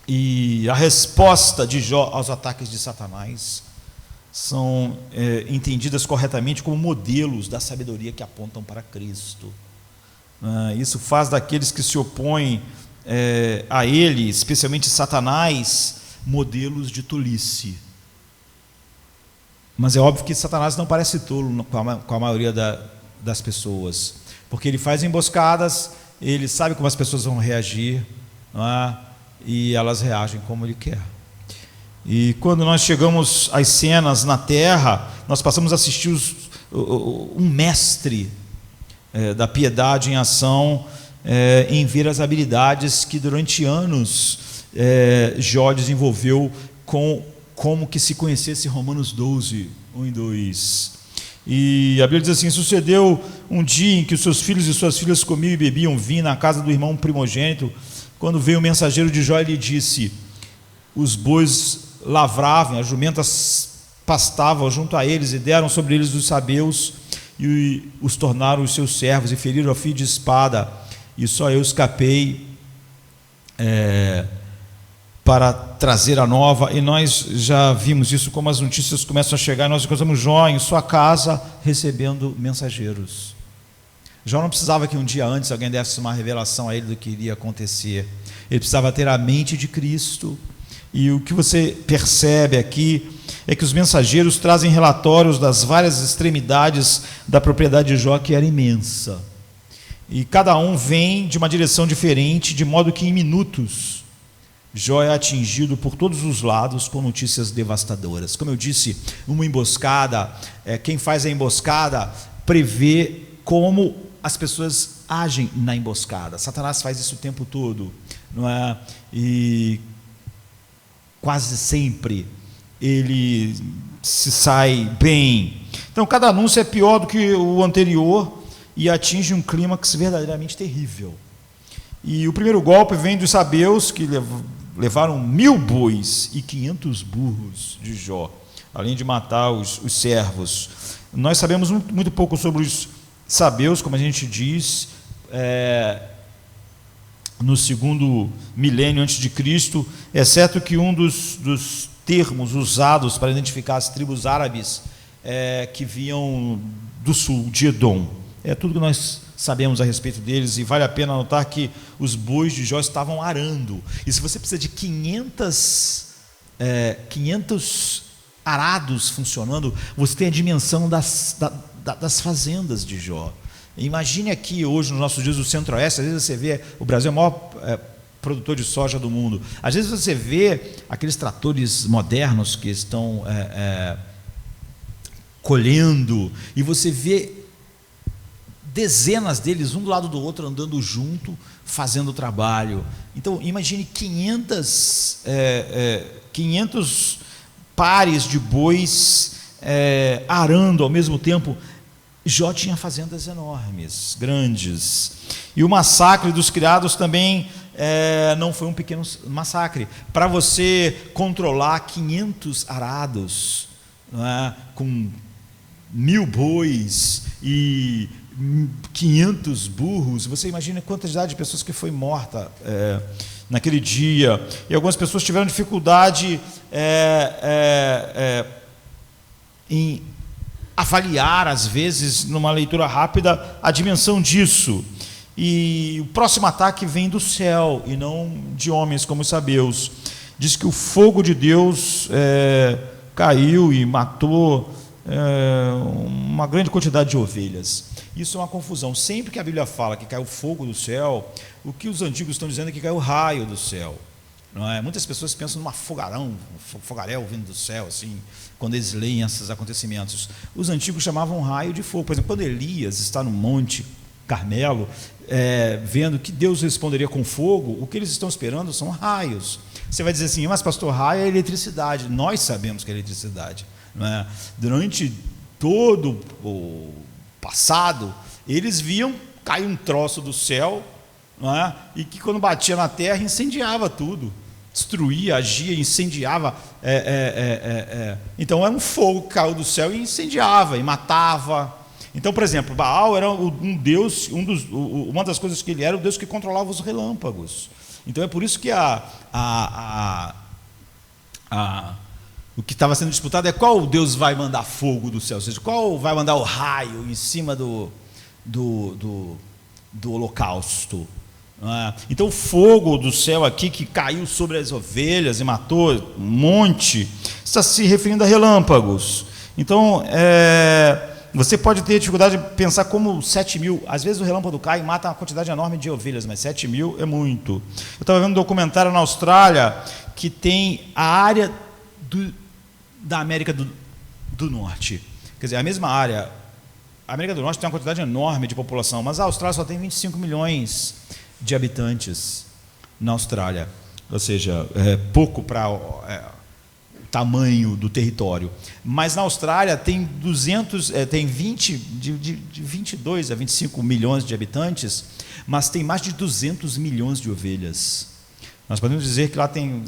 E a resposta de Jó aos ataques de Satanás são entendidas corretamente como modelos da sabedoria que apontam para Cristo. Isso faz daqueles que se opõem a ele, especialmente Satanás, modelos de tolice. Mas é óbvio que Satanás não parece tolo com a maioria das pessoas, porque ele faz emboscadas, ele sabe como as pessoas vão reagir, não é? E elas reagem como ele quer. E quando nós chegamos às cenas na terra, nós passamos a assistir um mestre da piedade em ação, em ver as habilidades que durante anos Jó desenvolveu como que se conhecesse Romanos 12, 1 e 2. E a Bíblia diz assim: sucedeu um dia em que os seus filhos e suas filhas comiam e bebiam vinho na casa do irmão primogênito, quando veio o mensageiro de Jó e lhe disse: os bois lavravam, as jumentas pastavam junto a eles, e deram sobre eles os sabeus, e os tornaram os seus servos, e feriram a fio de espada, e só eu escapei para trazer a nova. E nós já vimos isso, como as notícias começam a chegar, e nós encontramos Jó em sua casa recebendo mensageiros. Jó não precisava que um dia antes alguém desse uma revelação a ele do que iria acontecer. Ele precisava ter a mente de Cristo. E o que você percebe aqui é que os mensageiros trazem relatórios das várias extremidades da propriedade de Jó, que era imensa. E cada um vem de uma direção diferente, de modo que em minutos Jó é atingido por todos os lados com notícias devastadoras. Como eu disse, uma emboscada, quem faz a emboscada prevê como as pessoas agem na emboscada. Satanás faz isso o tempo todo, não é? E quase sempre ele se sai bem. Então, cada anúncio é pior do que o anterior e atinge um clímax verdadeiramente terrível. E o primeiro golpe vem dos sabeus, que levaram 1000 bois e 500 burros de Jó, além de matar os servos. Nós sabemos muito pouco sobre os sabeus, como a gente diz, no segundo milênio antes de Cristo, exceto que um dos termos usados para identificar as tribos árabes que vinham do sul, de Edom. É tudo que nós sabemos a respeito deles, e vale a pena notar que os bois de Jó estavam arando. E se você precisa de 500 arados funcionando, você tem a dimensão das fazendas de Jó. Imagine aqui hoje, nos nossos dias do Centro-Oeste, às vezes você vê, o Brasil é o maior produtor de soja do mundo, às vezes você vê aqueles tratores modernos que estão colhendo, e você vê dezenas deles, um do lado do outro, andando junto, fazendo o trabalho. Então, imagine 500 pares de bois arando ao mesmo tempo. Jó tinha fazendas enormes, grandes. E o massacre dos criados também não foi um pequeno massacre. Para você controlar 500 arados, não é? Com 1000 bois e 500 burros, você imagina a quantidade de pessoas que foi morta naquele dia. E algumas pessoas tiveram dificuldade em avaliar, às vezes, numa leitura rápida, a dimensão disso. E o próximo ataque vem do céu e não de homens como os sabeus. Diz que o fogo de Deus caiu e matou uma grande quantidade de ovelhas. Isso é uma confusão. Sempre que a Bíblia fala que caiu fogo do céu, o que os antigos estão dizendo é que caiu raio do céu, não é? Muitas pessoas pensam numa fogaréu vindo do céu, assim, quando eles leem esses acontecimentos. Os antigos chamavam raio de fogo. Por exemplo, quando Elias está no Monte Carmelo, vendo que Deus responderia com fogo, o que eles estão esperando são raios. Você vai dizer assim, mas pastor, raio é eletricidade. Nós sabemos que é eletricidade, não é? Durante todo o passado, eles viam cair um troço do céu, não é? E que quando batia na terra incendiava tudo, destruía, agia, incendiava. Então era um fogo que caiu do céu e incendiava e matava. Então, por exemplo, Baal era um deus, uma das coisas que ele era, o deus que controlava os relâmpagos. Então é por isso que o que estava sendo disputado é qual Deus vai mandar fogo do céu, ou seja, qual vai mandar o raio em cima do holocausto. Então o fogo do céu aqui que caiu sobre as ovelhas e matou um monte, está se referindo a relâmpagos. Então você pode ter dificuldade de pensar como 7.000, às vezes o relâmpago cai e mata uma quantidade enorme de ovelhas, mas 7.000 é muito. Eu estava vendo um documentário na Austrália que tem a área da América do Norte, quer dizer, a mesma área. A América do Norte tem uma quantidade enorme de população, mas a Austrália só tem 25 milhões de habitantes na Austrália, ou seja, pouco para o tamanho do território. Mas na Austrália tem 22 a 25 milhões de habitantes, mas tem mais de 200 milhões de ovelhas. Nós podemos dizer que lá tem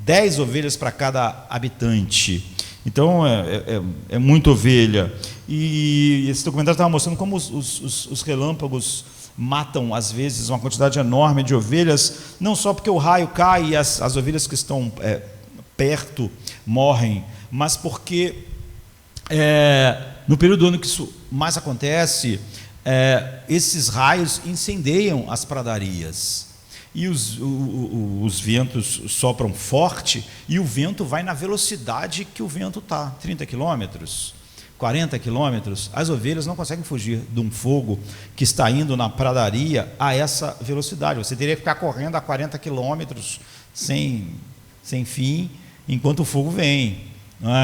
10 ovelhas para cada habitante. Então é muita ovelha. E esse documentário estava mostrando como os relâmpagos matam, às vezes, uma quantidade enorme de ovelhas, não só porque o raio cai e as ovelhas que estão perto morrem, mas porque no período do ano que isso mais acontece, esses raios incendeiam as pradarias. E os ventos sopram forte, e o vento vai na velocidade que o vento está, 30 quilômetros 40 quilômetros, as ovelhas não conseguem fugir de um fogo que está indo na pradaria a essa velocidade. Você teria que ficar correndo a 40 quilômetros sem fim, enquanto o fogo vem.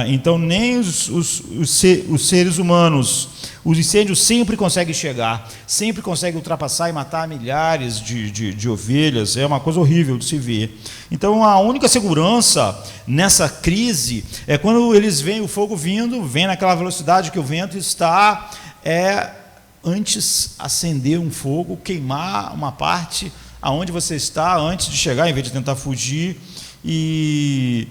Então, nem os seres humanos, os incêndios sempre conseguem chegar, sempre conseguem ultrapassar e matar milhares de ovelhas. É uma coisa horrível de se ver. Então, a única segurança nessa crise é quando eles veem o fogo vindo, vem naquela velocidade que o vento está, antes acender um fogo, queimar uma parte aonde você está antes de chegar, em vez de tentar fugir. E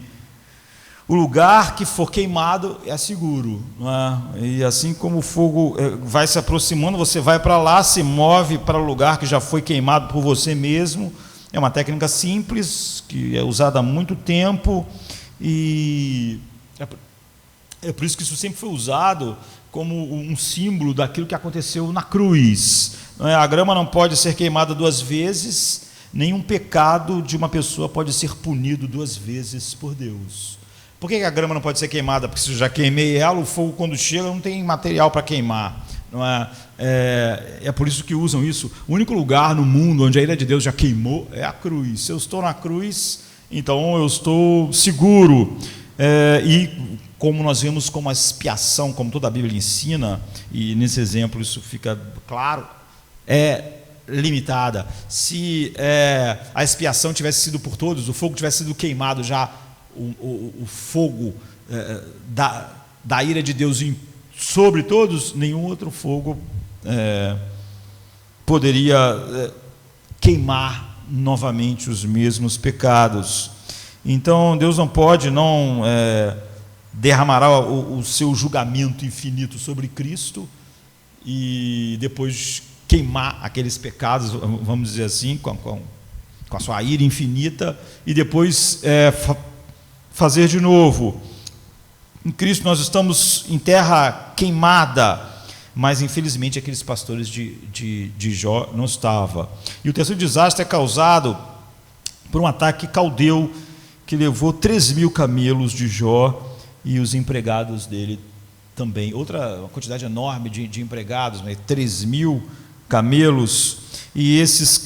o lugar que for queimado é seguro, não é? E assim como o fogo vai se aproximando, você vai para lá, se move para o lugar que já foi queimado por você mesmo. É uma técnica simples, que é usada há muito tempo, e é por isso que isso sempre foi usado como um símbolo daquilo que aconteceu na cruz. Não é? A grama não pode ser queimada 2 vezes, nenhum pecado de uma pessoa pode ser punido 2 vezes por Deus. Por que a grama não pode ser queimada? Porque se eu já queimei ela, o fogo quando chega não tem material para queimar. Não é? É por isso que usam isso. O único lugar no mundo onde a ira de Deus já queimou é a cruz. Se eu estou na cruz, então eu estou seguro. E como nós vemos como a expiação, como toda a Bíblia ensina, e nesse exemplo isso fica claro, é limitada. Se a expiação tivesse sido por todos, o fogo tivesse sido queimado já, o fogo da ira de Deus sobre todos, nenhum outro fogo poderia queimar novamente os mesmos pecados. Então Deus não pode derramará o seu julgamento infinito sobre Cristo e depois queimar aqueles pecados, vamos dizer assim, com a sua ira infinita, e depois fazer de novo. Em Cristo nós estamos em terra queimada, mas infelizmente aqueles pastores de Jó não estavam. E o terceiro desastre é causado por um ataque caldeu que levou 3.000 camelos de Jó e os empregados dele também. Uma quantidade enorme de empregados, 3.000 camelos. E esses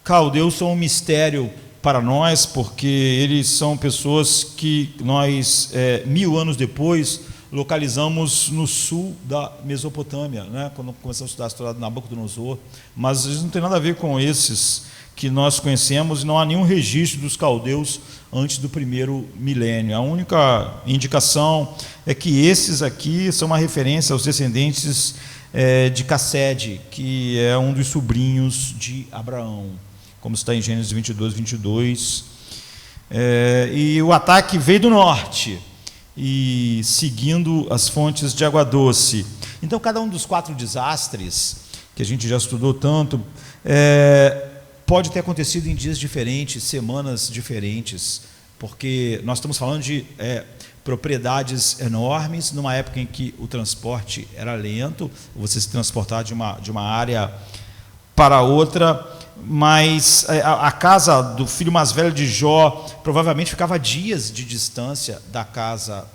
caldeus são um mistério para nós, porque eles são pessoas que nós, 1000 anos depois, localizamos no sul da Mesopotâmia, né? Quando começamos a estudar a história de Nabucodonosor, mas isso não tem nada a ver com esses que nós conhecemos, e não há nenhum registro dos caldeus antes do 1º milênio. A única indicação é que esses aqui são uma referência aos descendentes de Cassede, que é um dos sobrinhos de Abraão, como está em Gênesis 22. E o ataque veio do norte, e seguindo as fontes de água doce. Então, cada um dos 4 desastres, que a gente já estudou tanto, pode ter acontecido em dias diferentes, semanas diferentes, porque nós estamos falando de propriedades enormes, numa época em que o transporte era lento, você se transportar de uma área para outra, mas a casa do filho mais velho de Jó provavelmente ficava dias de distância da casa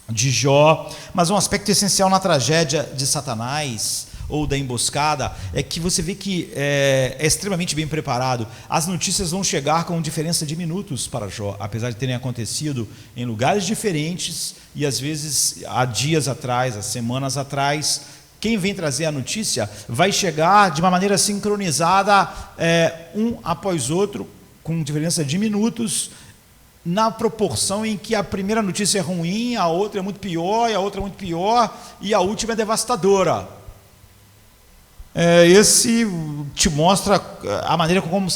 de Jó. Mas um aspecto essencial na tragédia de Satanás, ou da emboscada, é que você vê que é extremamente bem preparado. As notícias vão chegar com diferença de minutos para Jó, apesar de terem acontecido em lugares diferentes, e às vezes há dias atrás, há semanas atrás. Quem vem trazer a notícia vai chegar de uma maneira sincronizada, um após outro, com diferença de minutos, na proporção em que a primeira notícia é ruim, a outra é muito pior, e a outra é muito pior, e a última é devastadora. Esse te mostra a maneira como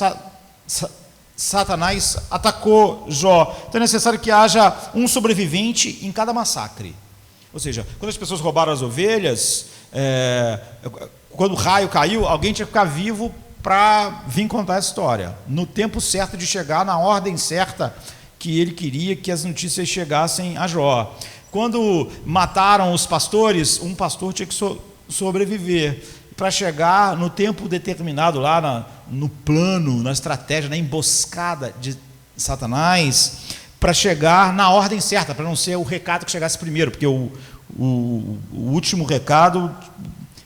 Satanás atacou Jó. Então é necessário que haja um sobrevivente em cada massacre. Ou seja, quando as pessoas roubaram as ovelhas, quando o raio caiu, alguém tinha que ficar vivo para vir contar essa história, no tempo certo de chegar, na ordem certa que ele queria que as notícias chegassem a Jó. Quando mataram os pastores, um pastor tinha que sobreviver para chegar no tempo determinado lá no plano, na estratégia, na emboscada de Satanás, para chegar na ordem certa, para não ser o recado que chegasse primeiro, porque o o último recado,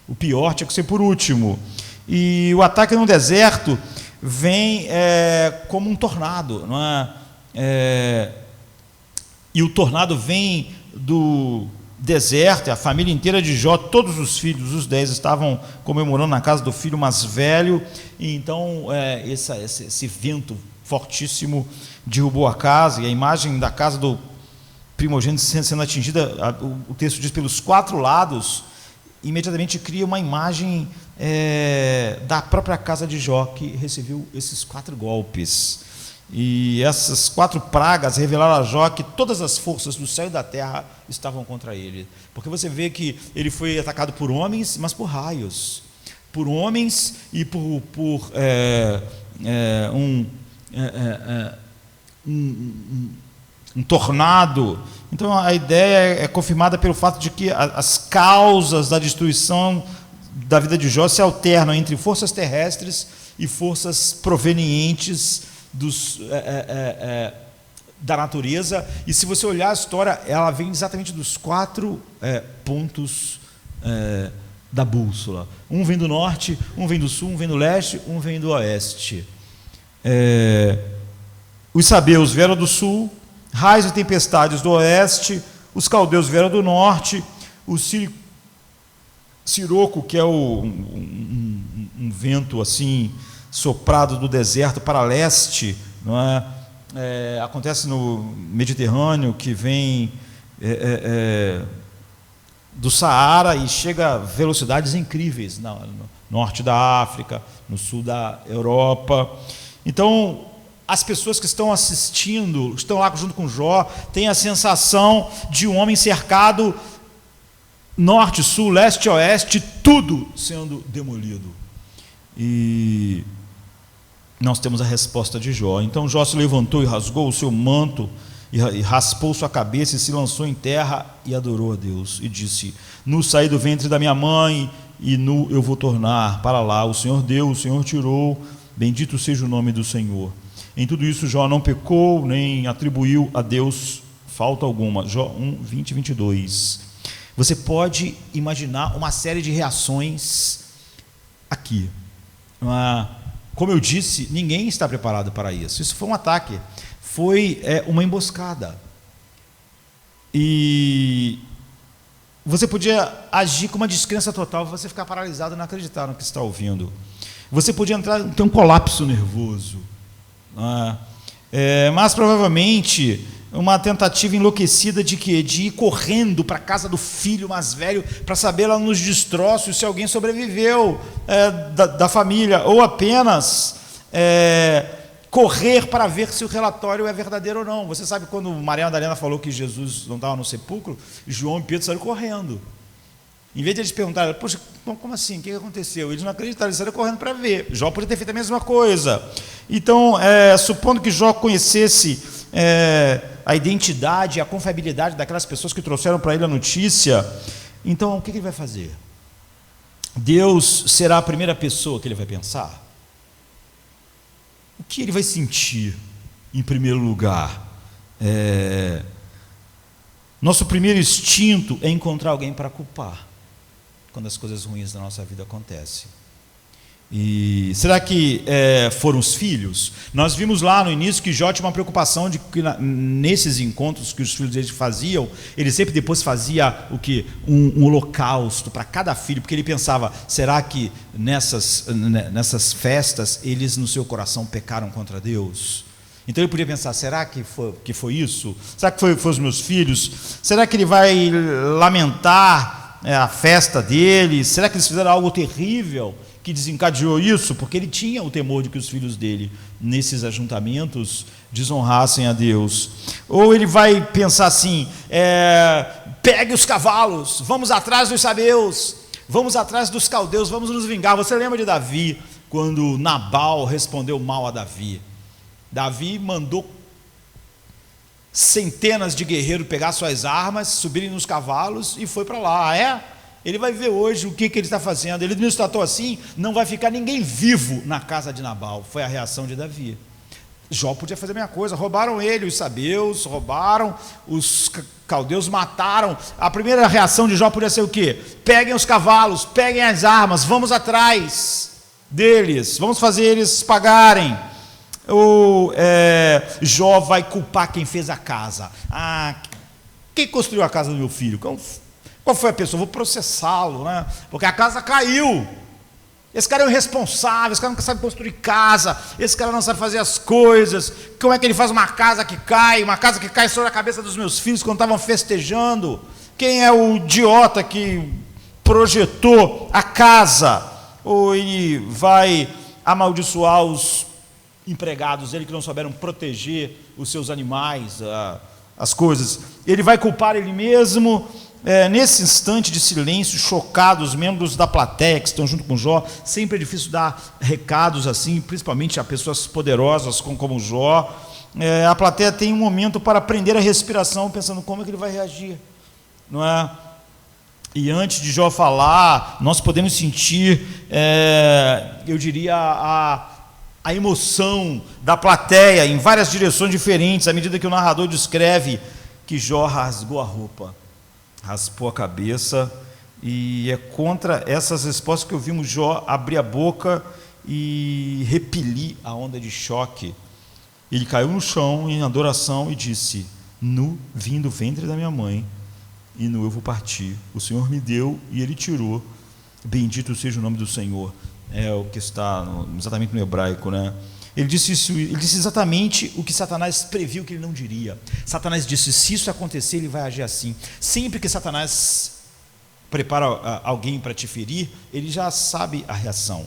o pior tinha que ser por último. E o ataque no deserto vem como um tornado, não é? E o tornado vem do deserto, a família inteira de Jó, todos os filhos, os 10, estavam comemorando na casa do filho mais velho, e então esse vento fortíssimo derrubou a casa, e a imagem da casa do primogênito sendo atingida, o texto diz, pelos 4 lados, imediatamente cria uma imagem da própria casa de Jó, que recebeu esses 4 golpes. E essas 4 pragas revelaram a Jó que todas as forças do céu e da terra estavam contra ele. Porque você vê que ele foi atacado por homens, mas por raios. Por homens e por um tornado. Então a ideia é confirmada pelo fato de que as causas da destruição da vida de Jó se alternam entre forças terrestres e forças provenientes da natureza. E se você olhar a história, ela vem exatamente dos 4 pontos da bússola. Um vem do norte, um vem do sul, um vem do leste, um vem do oeste. Os sabeus vieram do sul, raios e tempestades do oeste, os caldeus vieram do norte, o siroco, que é um vento assim soprado do deserto para leste, não é? Acontece no Mediterrâneo, que vem do Saara e chega a velocidades incríveis no norte da África, no sul da Europa. Então, as pessoas que estão assistindo, estão lá junto com Jó, têm a sensação de um homem cercado norte, sul, leste, oeste, tudo sendo demolido. E nós temos a resposta de Jó. Então Jó se levantou e rasgou o seu manto, e raspou sua cabeça, e se lançou em terra e adorou a Deus, e disse: nu saí do ventre da minha mãe, e nu eu vou tornar para lá. O Senhor deu, o Senhor tirou, bendito seja o nome do Senhor. Em tudo isso Jó não pecou, nem atribuiu a Deus falta alguma. Jó 1, 20 e 22. Você pode imaginar uma série de reações aqui. Como eu disse, ninguém está preparado para isso. Isso foi um ataque, foi uma emboscada. E você podia agir com uma descrença total, você ficar paralisado e não acreditar no que está ouvindo. Você podia ter um colapso nervoso. Mas provavelmente uma tentativa enlouquecida de ir correndo para a casa do filho mais velho para saber lá nos destroços se alguém sobreviveu da família, ou apenas correr para ver se o relatório é verdadeiro ou não. Você sabe quando Maria Madalena falou que Jesus não estava no sepulcro, João e Pedro saíram correndo. Em vez de eles perguntarem: poxa, como assim? O que aconteceu? Eles não acreditaram, eles saíram correndo para ver. Jó podia ter feito a mesma coisa. Então, supondo que Jó conhecesse a identidade, a confiabilidade daquelas pessoas que trouxeram para ele a notícia, então o que ele vai fazer? Deus será a primeira pessoa que ele vai pensar? O que ele vai sentir em primeiro lugar? Nosso primeiro instinto é encontrar alguém para culpar quando as coisas ruins da nossa vida acontecem. E será que foram os filhos? Nós vimos lá no início que Jó tinha uma preocupação de que nesses encontros que os filhos dele faziam, ele sempre depois fazia o que? Um holocausto para cada filho, porque ele pensava: será que nessas festas eles no seu coração pecaram contra Deus? Então ele podia pensar: será que foi isso? Será que foi os meus filhos? Será que ele vai lamentar a festa deles? Será que eles fizeram algo terrível que desencadeou isso? Porque ele tinha o temor de que os filhos dele, nesses ajuntamentos, desonrassem a Deus. Ou ele vai pensar assim: pegue os cavalos, vamos atrás dos sabeus, vamos atrás dos caldeus, vamos nos vingar. Você lembra de Davi, quando Nabal respondeu mal a Davi? Davi mandou centenas de guerreiros pegar suas armas, subirem nos cavalos e foi para lá. Ele vai ver hoje o que ele está fazendo. Ele nos tratou assim: não vai ficar ninguém vivo na casa de Nabal. Foi a reação de Davi. Jó podia fazer a mesma coisa. Roubaram ele, os sabeus, roubaram os caldeus mataram. A primeira reação de Jó podia ser o quê? Peguem os cavalos, peguem as armas, vamos atrás deles, vamos fazer eles pagarem. Jó vai culpar quem fez a casa. Quem construiu a casa do meu filho? Qual foi a pessoa? Vou processá-lo, né? Porque a casa caiu. Esse cara é um irresponsável, esse cara não sabe construir casa, esse cara não sabe fazer as coisas. Como é que ele faz uma casa que cai sobre a cabeça dos meus filhos quando estavam festejando? Quem é o idiota que projetou a casa? Ou ele vai amaldiçoar os empregados dele que não souberam proteger os seus animais, as coisas? Ele vai culpar ele mesmo. Nesse instante de silêncio, chocados, os membros da plateia que estão junto com Jó. Sempre é difícil dar recados assim, principalmente a pessoas poderosas como Jó. A plateia tem um momento para prender a respiração, pensando como é que ele vai reagir, não é? E antes de Jó falar, nós podemos sentir, eu diria, a emoção da plateia em várias direções diferentes, à medida que o narrador descreve que Jó rasgou a roupa, raspou a cabeça, e é contra essas respostas que ouvimos Jó abrir a boca e repelir a onda de choque. Ele caiu no chão em adoração e disse: nu vim do ventre da minha mãe, e nu eu vou partir. O Senhor me deu e Ele tirou. Bendito seja o nome do Senhor. É o que está exatamente no hebraico, né? Ele disse exatamente o que Satanás previu que ele não diria. Satanás disse: se isso acontecer, ele vai agir assim. Sempre que Satanás prepara alguém para te ferir, ele já sabe a reação.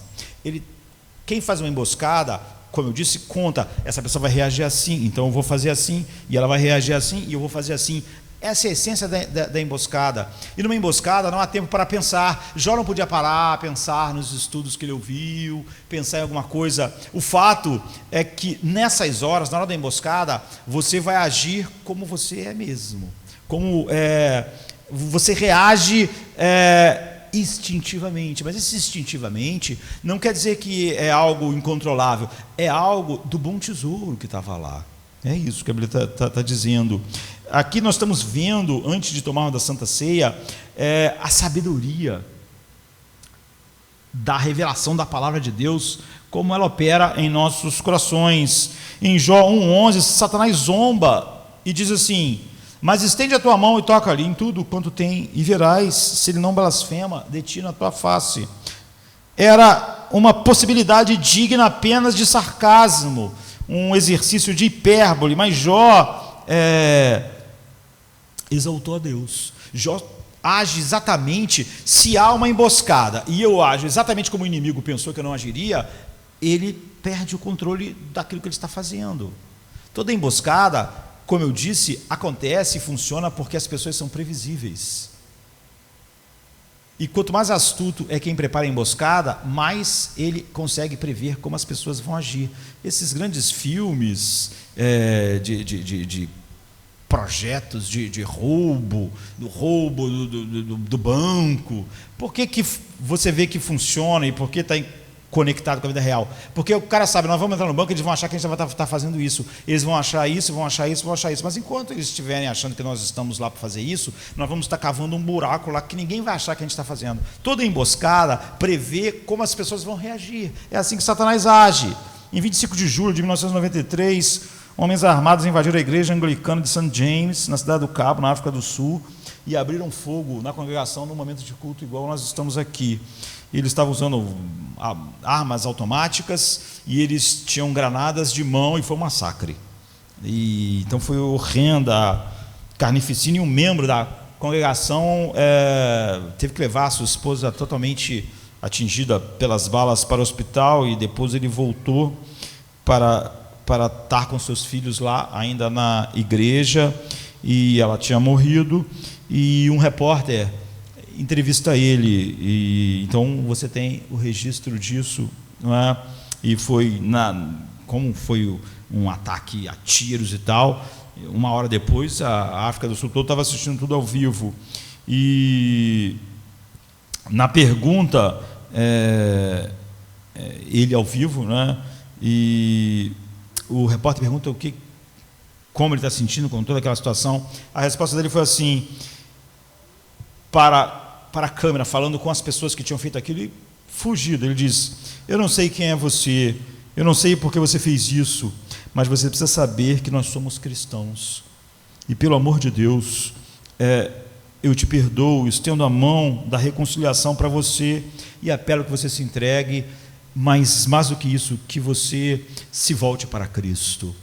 Quem faz uma emboscada, como eu disse, conta: essa pessoa vai reagir assim, então eu vou fazer assim, e ela vai reagir assim, e eu vou fazer assim. Essa é a essência da emboscada. E numa emboscada não há tempo para pensar. Jó não podia parar, pensar nos estudos que ele ouviu, pensar em alguma coisa. O fato é que nessas horas, na hora da emboscada, você vai agir como você é mesmo. Você reage instintivamente. Mas esse instintivamente não quer dizer que é algo incontrolável. É algo do bom tesouro que estava lá. É isso que a Bíblia está dizendo. Aqui nós estamos vendo, antes de tomarmos da Santa Ceia, a sabedoria da revelação da palavra de Deus, como ela opera em nossos corações. Em Jó 1,11, Satanás zomba e diz assim: mas estende a tua mão e toca-lhe em tudo quanto tem, e verás se ele não blasfema de ti na tua face. Era uma possibilidade digna apenas de sarcasmo, um exercício de hipérbole, mas Jó exaltou a Deus. Jó age exatamente, se há uma emboscada e eu ajo exatamente como o inimigo pensou que eu não agiria, ele perde o controle daquilo que ele está fazendo. Toda emboscada, como eu disse, acontece e funciona porque as pessoas são previsíveis. E quanto mais astuto é quem prepara a emboscada, mais ele consegue prever como as pessoas vão agir. Esses grandes filmes de projetos de roubo, do banco, por que você vê que funciona e por que está conectado com a vida real? Porque o cara sabe: nós vamos entrar no banco, eles vão achar que a gente vai estar fazendo isso, eles vão achar isso, mas enquanto eles estiverem achando que nós estamos lá para fazer isso, nós vamos estar cavando um buraco lá que ninguém vai achar que a gente está fazendo. Toda emboscada prevê como as pessoas vão reagir. É assim que Satanás age. Em 25 de julho de 1993, homens armados invadiram a igreja anglicana de St. James, na cidade do Cabo, na África do Sul, e abriram fogo na congregação no momento de culto igual nós estamos aqui. Eles estavam usando armas automáticas e eles tinham granadas de mão, e foi um massacre. Então foi horrenda, carnificina, e um membro da congregação teve que levar a sua esposa totalmente atingida pelas balas para o hospital, e depois ele voltou para estar com seus filhos lá, ainda na igreja, e ela tinha morrido, e um repórter entrevista ele, e então você tem o registro disso, não é? E como foi um ataque a tiros e tal, uma hora depois a África do Sul toda estava assistindo tudo ao vivo, e na pergunta, ele ao vivo, né? E o repórter pergunta: o que como ele está sentindo com toda aquela situação, a resposta dele foi assim, para a câmera, falando com as pessoas que tinham feito aquilo, e fugido. Ele diz: eu não sei quem é você, eu não sei por que você fez isso, mas você precisa saber que nós somos cristãos, e pelo amor de Deus, eu te perdoo, estendo a mão da reconciliação para você, e apelo que você se entregue, mas mais do que isso, que você se volte para Cristo.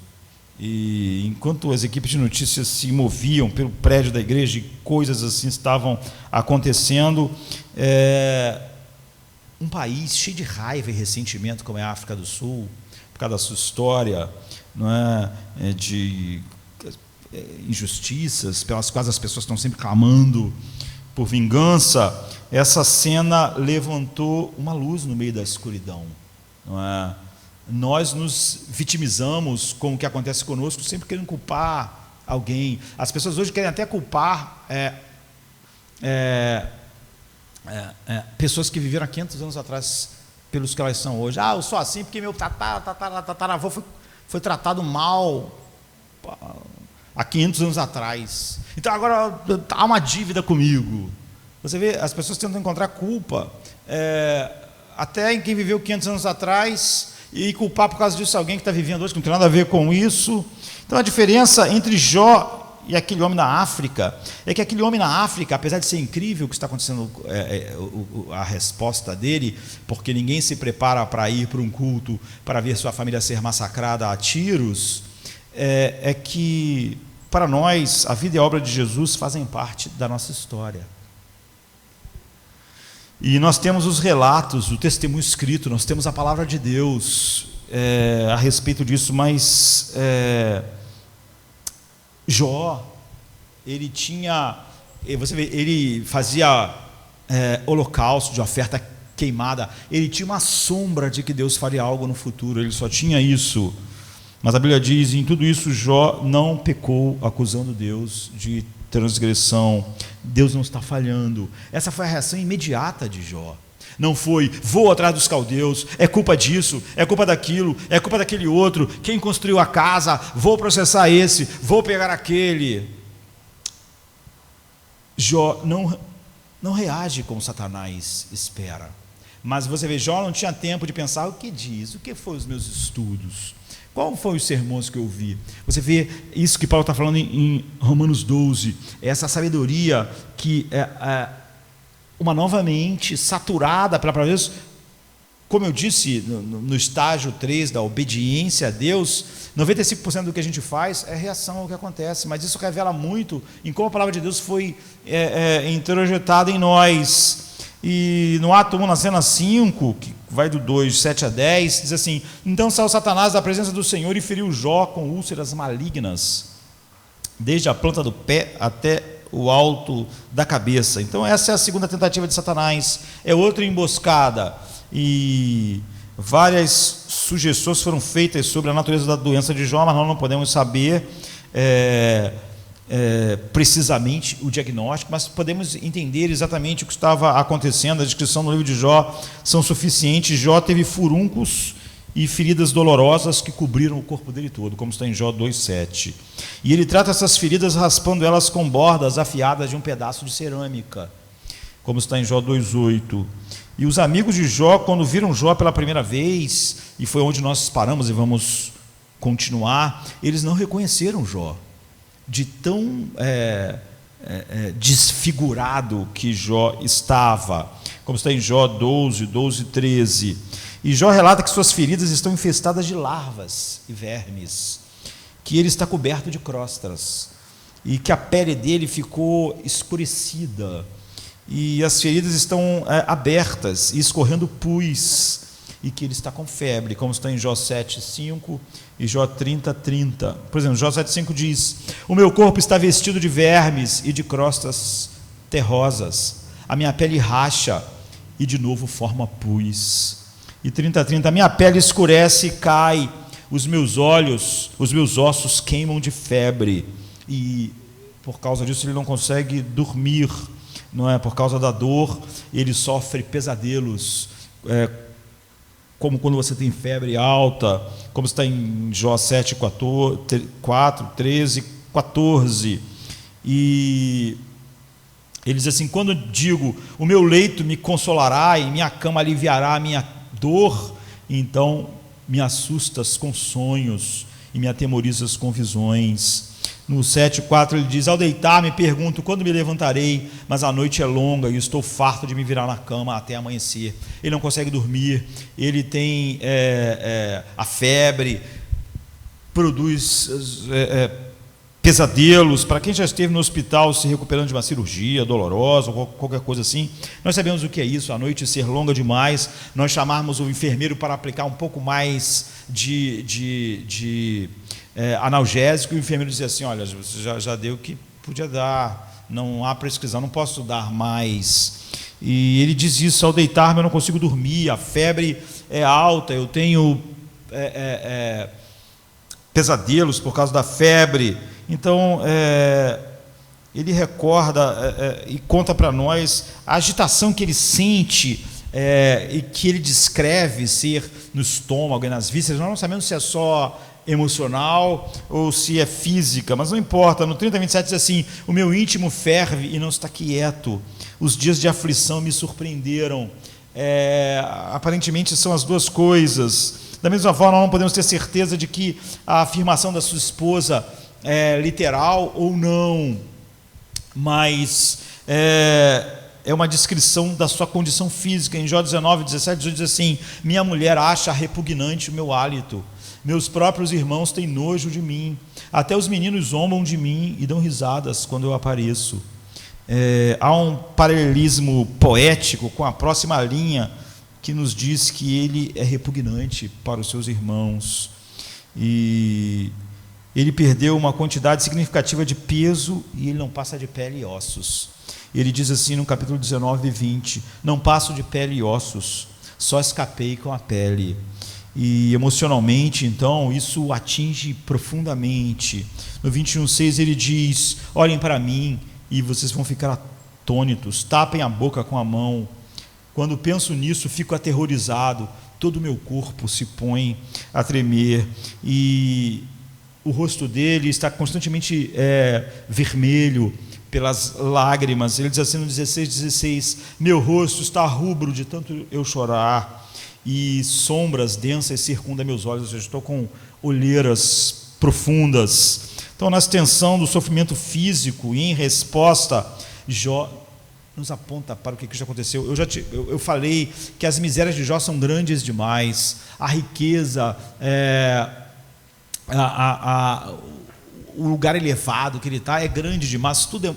E enquanto as equipes de notícias se moviam pelo prédio da igreja e coisas assim estavam acontecendo, um país cheio de raiva e ressentimento como é a África do Sul, por causa da sua história, não é, de injustiças pelas quais as pessoas estão sempre clamando por vingança, essa cena levantou uma luz no meio da escuridão, não é? Nós nos vitimizamos com o que acontece conosco, sempre querendo culpar alguém. As pessoas hoje querem até culpar pessoas que viveram há 500 anos atrás pelos que elas são hoje. Eu sou assim porque meu tataravô foi tratado mal há 500 anos atrás. Então agora há uma dívida comigo. Você vê, as pessoas tentam encontrar culpa até em quem viveu 500 anos atrás, e culpar por causa disso alguém que está vivendo hoje, que não tem nada a ver com isso. Então a diferença entre Jó e aquele homem na África é que aquele homem na África, apesar de ser incrível o que está acontecendo, a resposta dele, porque ninguém se prepara para ir para um culto para ver sua família ser massacrada a tiros, é que para nós a vida e a obra de Jesus fazem parte da nossa história. E nós temos os relatos, o testemunho escrito, nós temos a palavra de Deus a respeito disso, mas Jó, ele tinha, você vê, ele fazia holocausto de oferta queimada, ele tinha uma sombra de que Deus faria algo no futuro, ele só tinha isso, mas a Bíblia diz, em tudo isso Jó não pecou, acusando Deus de transgressão. Deus não está falhando. Essa foi a reação imediata de Jó. Não foi, vou atrás dos caldeus, é culpa disso, é culpa daquilo, é culpa daquele outro, quem construiu a casa, vou processar esse, vou pegar aquele. Jó não reage como Satanás espera. Mas você vê, Jó não tinha tempo de pensar, o que diz, o que foi os meus estudos, qual foi os sermões que eu vi? Você vê isso que Paulo está falando em Romanos 12, essa sabedoria que uma nova mente saturada pela palavra de Deus, como eu disse no estágio 3 da obediência a Deus, 95% do que a gente faz é reação ao que acontece, mas isso revela muito em como a palavra de Deus foi introjetada em nós. E no ato 1, na cena 5, que vai do 2, 7 a 10, diz assim: então saiu Satanás da presença do Senhor e feriu Jó com úlceras malignas, desde a planta do pé até o alto da cabeça. Então essa é a segunda tentativa de Satanás, é outra emboscada, e várias sugestões foram feitas sobre a natureza da doença de Jó, mas nós não podemos saber precisamente o diagnóstico, mas podemos entender exatamente o que estava acontecendo. A descrição no livro de Jó são suficientes. Jó teve furúnculos e feridas dolorosas que cobriram o corpo dele todo, como está em Jó 2,7. E ele trata essas feridas raspando elas com bordas afiadas de um pedaço de cerâmica, como está em Jó 2,8. E os amigos de Jó, quando viram Jó pela primeira vez, e foi onde nós paramos e vamos continuar, eles não reconheceram Jó, de tão desfigurado que Jó estava, como está em Jó 12, 13. E Jó relata que suas feridas estão infestadas de larvas e vermes, que ele está coberto de crostas, e que a pele dele ficou escurecida, e as feridas estão abertas e escorrendo pus, e que ele está com febre, como está em Jó 7:5 e Jó 30:30. Por exemplo, Jó 7:5 diz: o meu corpo está vestido de vermes e de crostas terrosas, a minha pele racha e de novo forma pus. E 30:30, a minha pele escurece e cai, os meus ossos queimam de febre, e por causa disso ele não consegue dormir, não é? Por causa da dor, ele sofre pesadelos, como quando você tem febre alta, como está em Jó 7, 4, 13, 14. E ele diz assim: quando digo, o meu leito me consolará e minha cama aliviará a minha dor, então me assustas com sonhos e me atemorizas com visões. No 7,4 ele diz: ao deitar-me pergunto quando me levantarei, mas a noite é longa e estou farto de me virar na cama até amanhecer. Ele não consegue dormir, ele tem a febre, produz pesadelos. Para quem já esteve no hospital se recuperando de uma cirurgia dolorosa ou qualquer coisa assim, nós sabemos o que é isso, a noite ser longa demais, nós chamarmos o enfermeiro para aplicar um pouco mais de analgésico, e o enfermeiro dizia assim: olha, você já deu o que podia dar, não há prescrição, não posso dar mais. E ele diz isso: ao deitar-me eu não consigo dormir, a febre é alta, eu tenho pesadelos por causa da febre. Então ele recorda e conta para nós a agitação que ele sente, e que ele descreve ser no estômago e nas vísceras. Nós não sabemos se é só emocional ou se é física, mas não importa. No 30:27 diz assim: o meu íntimo ferve e não está quieto, os dias de aflição me surpreenderam. Aparentemente são as duas coisas. Da mesma forma, nós não podemos ter certeza de que a afirmação da sua esposa é literal ou não, mas é uma descrição da sua condição física. Em Jó 19:17 diz assim: minha mulher acha repugnante o meu hálito, meus próprios irmãos têm nojo de mim, até os meninos zombam de mim e dão risadas quando eu apareço. Há um paralelismo poético com a próxima linha, que nos diz que ele é repugnante para os seus irmãos, e ele perdeu uma quantidade significativa de peso e ele não passa de pele e ossos. Ele diz assim no capítulo 19:20: não passo de pele e ossos, só escapei com a pele. E emocionalmente, então, isso o atinge profundamente. No 21:6 ele diz: olhem para mim e vocês vão ficar atônitos, tapem a boca com a mão. Quando penso nisso, fico aterrorizado, todo o meu corpo se põe a tremer, e o rosto dele está constantemente vermelho pelas lágrimas. Ele diz assim no 16:16: meu rosto está rubro de tanto eu chorar, e sombras densas circundam meus olhos, eu estou com olheiras profundas. Então, na extensão do sofrimento físico e em resposta, Jó nos aponta para o que já aconteceu. Eu falei que as misérias de Jó são grandes demais, a riqueza, o lugar elevado que ele está é grande demais, tudo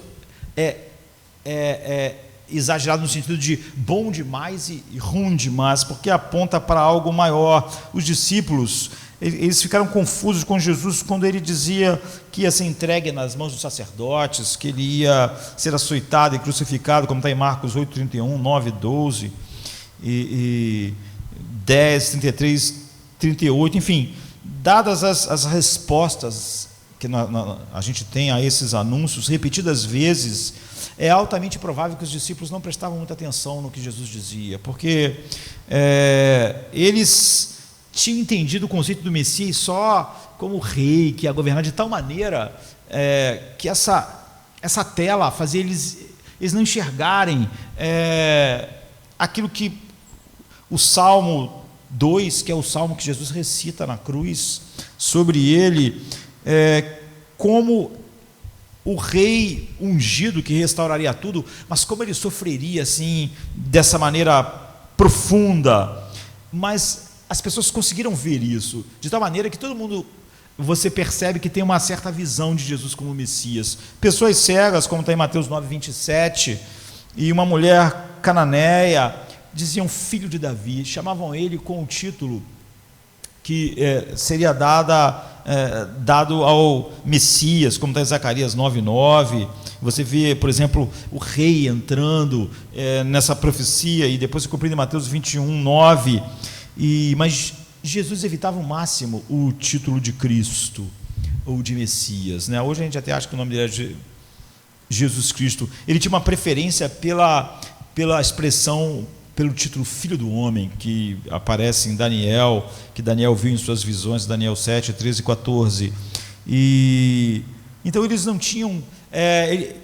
é exagerado no sentido de bom demais e ruim demais, porque aponta para algo maior. Os discípulos, eles ficaram confusos com Jesus quando ele dizia que ia ser entregue nas mãos dos sacerdotes, que ele ia ser açoitado e crucificado, como está em Marcos 8:31, 9:12 e 10, 33, 38, enfim, dadas as respostas que a gente tem a esses anúncios repetidas vezes, é altamente provável que os discípulos não prestavam muita atenção no que Jesus dizia, porque eles tinham entendido o conceito do Messias só como rei, que ia governar de tal maneira que essa tela fazia eles não enxergarem aquilo que o Salmo 2, que é o salmo que Jesus recita na cruz, sobre ele, como o rei ungido que restauraria tudo, mas como ele sofreria assim, dessa maneira profunda. Mas as pessoas conseguiram ver isso, de tal maneira que todo mundo, você percebe que tem uma certa visão de Jesus como Messias. Pessoas cegas, como está em Mateus 9:27, e uma mulher cananeia, diziam filho de Davi, chamavam ele com o título que seria dado ao Messias, como está em Zacarias 9:9. Você vê, por exemplo, o rei entrando nessa profecia, e depois se cumprindo em Mateus 21:9. Mas Jesus evitava ao máximo o título de Cristo ou de Messias, né? Hoje a gente até acha que o nome dele é Jesus Cristo. Ele tinha uma preferência pela expressão pelo título Filho do Homem, que aparece em Daniel, que Daniel viu em suas visões, Daniel 7, 13 e 14. Então eles não tinham,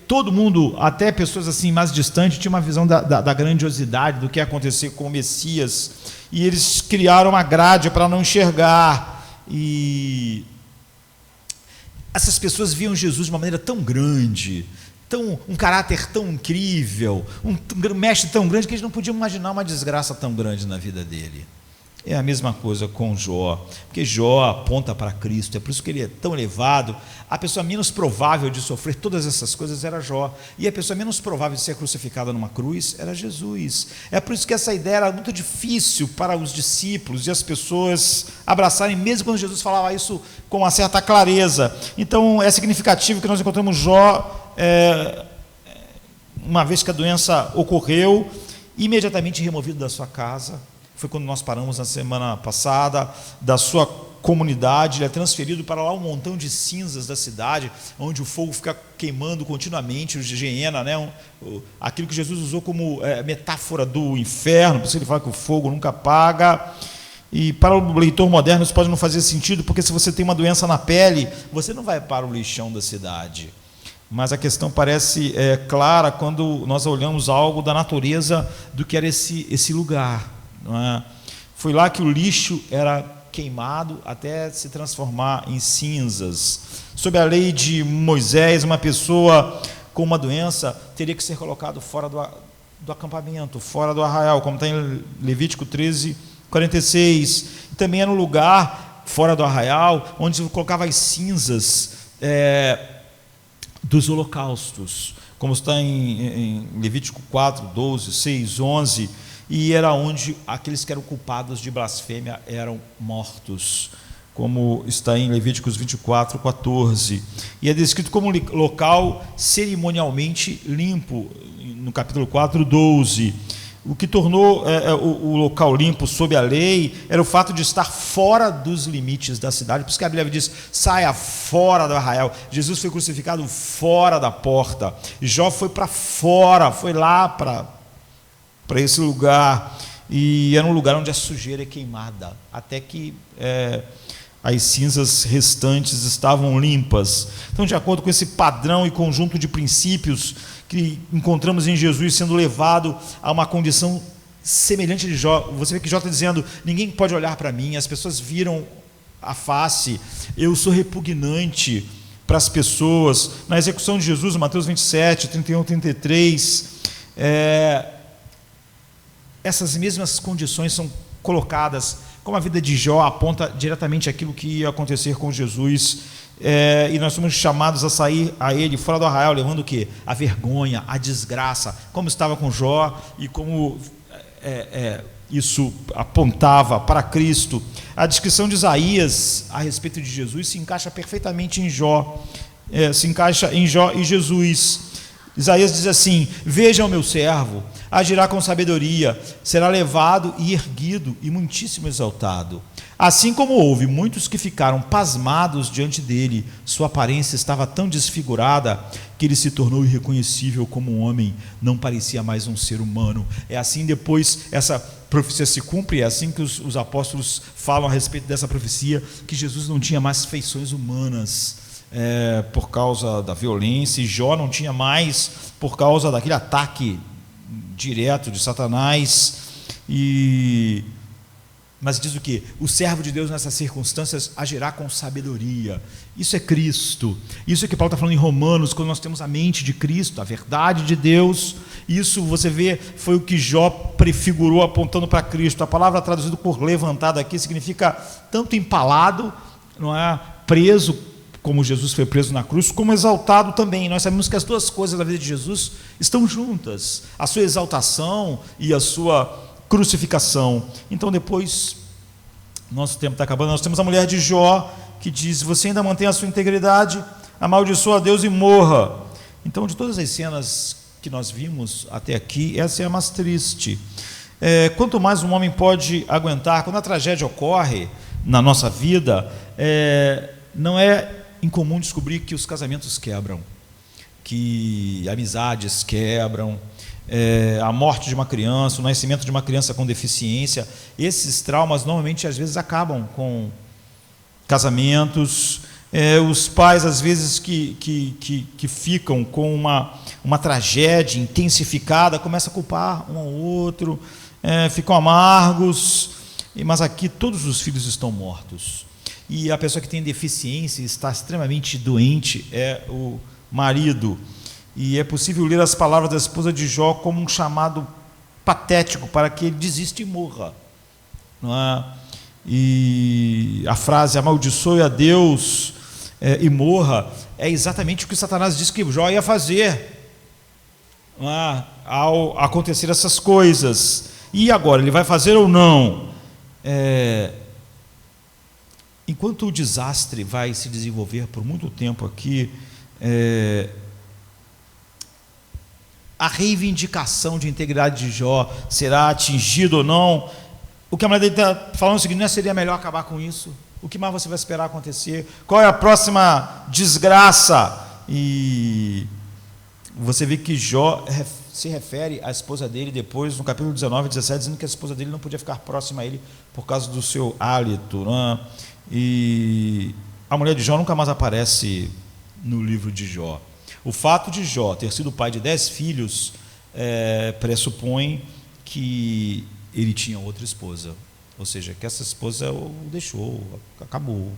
todo mundo, até pessoas assim mais distantes, tinha uma visão da grandiosidade do que ia acontecer com o Messias, e eles criaram uma grade para não enxergar, e essas pessoas viam Jesus de uma maneira tão grande, um caráter tão incrível, um mestre tão grande, que eles não podiam imaginar uma desgraça tão grande na vida dele. É a mesma coisa com Jó, porque Jó aponta para Cristo, é por isso que ele é tão elevado. A pessoa menos provável de sofrer todas essas coisas era Jó, e a pessoa menos provável de ser crucificada numa cruz era Jesus. É por isso que essa ideia era muito difícil para os discípulos e as pessoas abraçarem, mesmo quando Jesus falava isso com uma certa clareza. Então é significativo que nós encontramos Jó, uma vez que a doença ocorreu, imediatamente removido da sua casa. Foi quando nós paramos na semana passada, da sua comunidade. Ele é transferido para lá um montão de cinzas da cidade, onde o fogo fica queimando continuamente, o de Geena, né? Aquilo que Jesus usou como metáfora do inferno, por isso ele fala que o fogo nunca apaga. E para o leitor moderno isso pode não fazer sentido, porque se você tem uma doença na pele, você não vai para o lixão da cidade. Mas a questão parece clara quando nós olhamos algo da natureza do que era esse lugar. Foi lá que o lixo era queimado até se transformar em cinzas. Sob a lei de Moisés, uma pessoa com uma doença teria que ser colocado fora do acampamento, fora do arraial, como está em Levítico 13, 46. E também era um lugar fora do arraial onde se colocava as cinzas dos holocaustos, como está em Levítico 4, 12, 6, 11. E era onde aqueles que eram culpados de blasfêmia eram mortos, como está em Levíticos 24, 14. E é descrito como um local cerimonialmente limpo, no capítulo 4, 12. O que tornou o local limpo sob a lei era o fato de estar fora dos limites da cidade. Por isso que a Bíblia diz: saia fora do arraial. Jesus foi crucificado fora da porta. Jó foi para fora, foi lá para esse lugar, e era um lugar onde a sujeira é queimada, até que as cinzas restantes estavam limpas. Então, de acordo com esse padrão e conjunto de princípios que encontramos em Jesus sendo levado a uma condição semelhante de Jó, você vê que Jó está dizendo: ninguém pode olhar para mim, as pessoas viram a face, eu sou repugnante para as pessoas. Na execução de Jesus, Mateus 27, 31, 33, essas mesmas condições são colocadas, como a vida de Jó aponta diretamente aquilo que ia acontecer com Jesus, e nós somos chamados a sair a ele fora do arraial, levando o quê? A vergonha, a desgraça, como estava com Jó e como isso apontava para Cristo. A descrição de Isaías a respeito de Jesus se encaixa perfeitamente em Jó, se encaixa em Jó e Jesus. Isaías diz assim: veja o meu servo, agirá com sabedoria, será levado e erguido e muitíssimo exaltado. Assim como houve muitos que ficaram pasmados diante dele, sua aparência estava tão desfigurada que ele se tornou irreconhecível como um homem, não parecia mais um ser humano. É assim, depois essa profecia se cumpre, é assim que os apóstolos falam a respeito dessa profecia, que Jesus não tinha mais feições humanas, por causa da violência, e Jó não tinha mais por causa daquele ataque direto de Satanás. Mas diz o que? O servo de Deus nessas circunstâncias agirá com sabedoria. Isso é Cristo. Isso é que Paulo está falando em Romanos, quando nós temos a mente de Cristo, a verdade de Deus. Isso, você vê, foi o que Jó prefigurou apontando para Cristo. A palavra traduzida por levantado aqui significa tanto empalado, não é? Preso, como Jesus foi preso na cruz, como exaltado também. Nós sabemos que as duas coisas da vida de Jesus estão juntas, a sua exaltação e a sua crucificação. Então, depois, nosso tempo está acabando, nós temos a mulher de Jó, que diz: você ainda mantém a sua integridade, amaldiçoa a Deus e morra. Então, de todas as cenas que nós vimos até aqui, essa é a mais triste. Quanto mais um homem pode aguentar, quando a tragédia ocorre na nossa vida, não é incomum descobrir que os casamentos quebram, que amizades quebram, a morte de uma criança, o nascimento de uma criança com deficiência. Esses traumas normalmente às vezes acabam com casamentos. Os pais às vezes que ficam com uma tragédia intensificada começam a culpar um ao outro, ficam amargos, mas aqui todos os filhos estão mortos. E a pessoa que tem deficiência, está extremamente doente, é o marido. E é possível ler as palavras da esposa de Jó como um chamado patético para que ele desista e morra. Não é? E a frase amaldiçoe a Deus e morra é exatamente o que Satanás disse que Jó ia fazer, não é? Ao acontecer essas coisas. E agora, ele vai fazer ou não? Enquanto o desastre vai se desenvolver por muito tempo aqui, a reivindicação de integridade de Jó será atingida ou não? O que a mulher dele está falando é o seguinte: não seria melhor acabar com isso? O que mais você vai esperar acontecer? Qual é a próxima desgraça? E você vê que Jó se refere à esposa dele depois, no capítulo 19 e 17, dizendo que a esposa dele não podia ficar próxima a ele por causa do seu hálito, não é? E a mulher de Jó nunca mais aparece no livro de Jó. O fato de Jó ter sido pai de 10 filhos pressupõe que ele tinha outra esposa, ou seja, que essa esposa o deixou, acabou,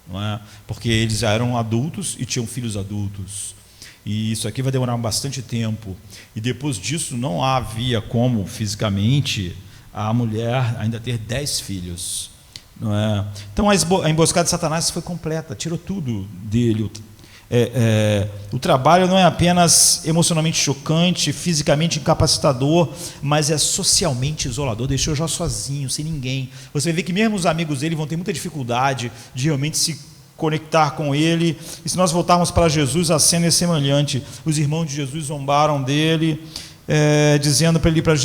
não é? Porque eles já eram adultos e tinham filhos adultos, e isso aqui vai demorar bastante tempo, e depois disso não havia como fisicamente a mulher ainda ter 10 filhos, não é? Então a emboscada de Satanás foi completa, tirou tudo dele. O trabalho não é apenas emocionalmente chocante, fisicamente incapacitador, mas é socialmente isolador. Deixou Jó sozinho, sem ninguém. Você vai ver que mesmo os amigos dele vão ter muita dificuldade de realmente se conectar com ele. E se nós voltarmos para Jesus, a cena é semelhante. Os irmãos de Jesus zombaram dele, dizendo para ele ir para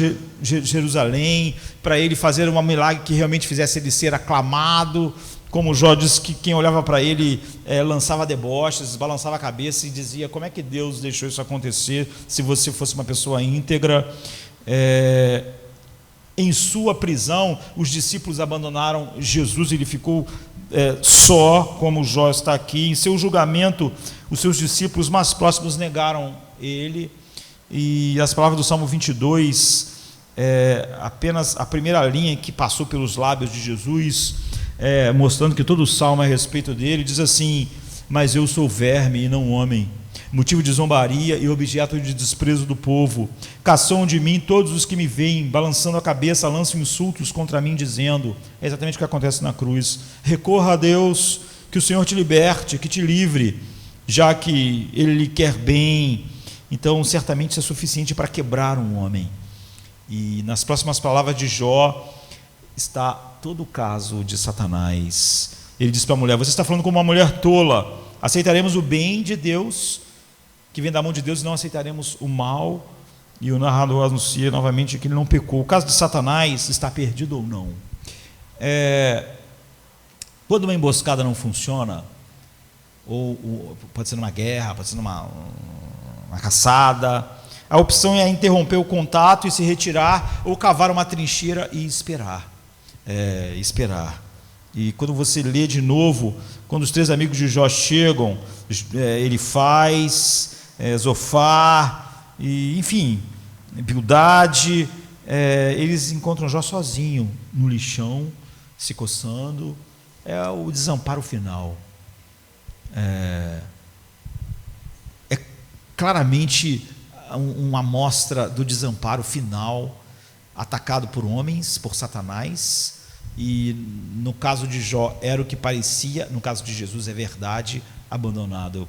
Jerusalém, para ele fazer um milagre que realmente fizesse ele ser aclamado. Como Jó disse que quem olhava para ele lançava deboches, balançava a cabeça e dizia: como é que Deus deixou isso acontecer se você fosse uma pessoa íntegra? Em sua prisão, os discípulos abandonaram Jesus, ele ficou só, como Jó está aqui. Em seu julgamento, os seus discípulos mais próximos negaram ele. E as palavras do Salmo 22, apenas a primeira linha que passou pelos lábios de Jesus, mostrando que todo o salmo é a respeito dele, diz assim: mas eu sou verme e não homem, motivo de zombaria e objeto de desprezo do povo. Caçam de mim todos os que me veem, balançando a cabeça, lançam insultos contra mim, dizendo. É exatamente o que acontece na cruz. Recorra a Deus, que o Senhor te liberte, que te livre, já que Ele lhe quer bem. Então certamente isso é suficiente para quebrar um homem. E nas próximas palavras de Jó está todo o caso de Satanás. Ele diz para a mulher: você está falando como uma mulher tola. Aceitaremos o bem de Deus, que vem da mão de Deus, e não aceitaremos o mal. E o narrador anuncia novamente que ele não pecou. O caso de Satanás está perdido ou não? Quando uma emboscada não funciona, ou pode ser numa guerra, pode ser numa caçada, a opção é interromper o contato e se retirar, ou cavar uma trincheira e esperar. E quando você lê de novo, quando os 3 amigos de Jó chegam, ele faz Zofar, e, enfim, Bildade, eles encontram Jó sozinho no lixão, se coçando. É o desamparo final. É claramente uma amostra do desamparo final, atacado por homens, por Satanás. E no caso de Jó era o que parecia, no caso de Jesus é verdade, abandonado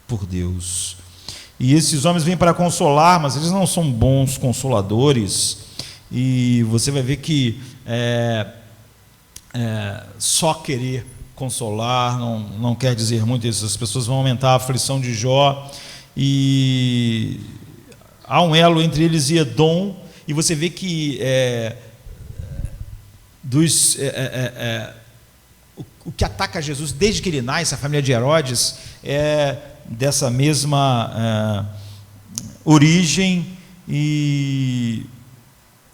por Deus. E esses homens vêm para consolar, mas eles não são bons consoladores. E você vai ver que só querer consolar não quer dizer muito isso. As pessoas vão aumentar a aflição de Jó, e há um elo entre eles e Edom. E você vê que o que ataca Jesus desde que ele nasce, a família de Herodes, é dessa mesma origem. E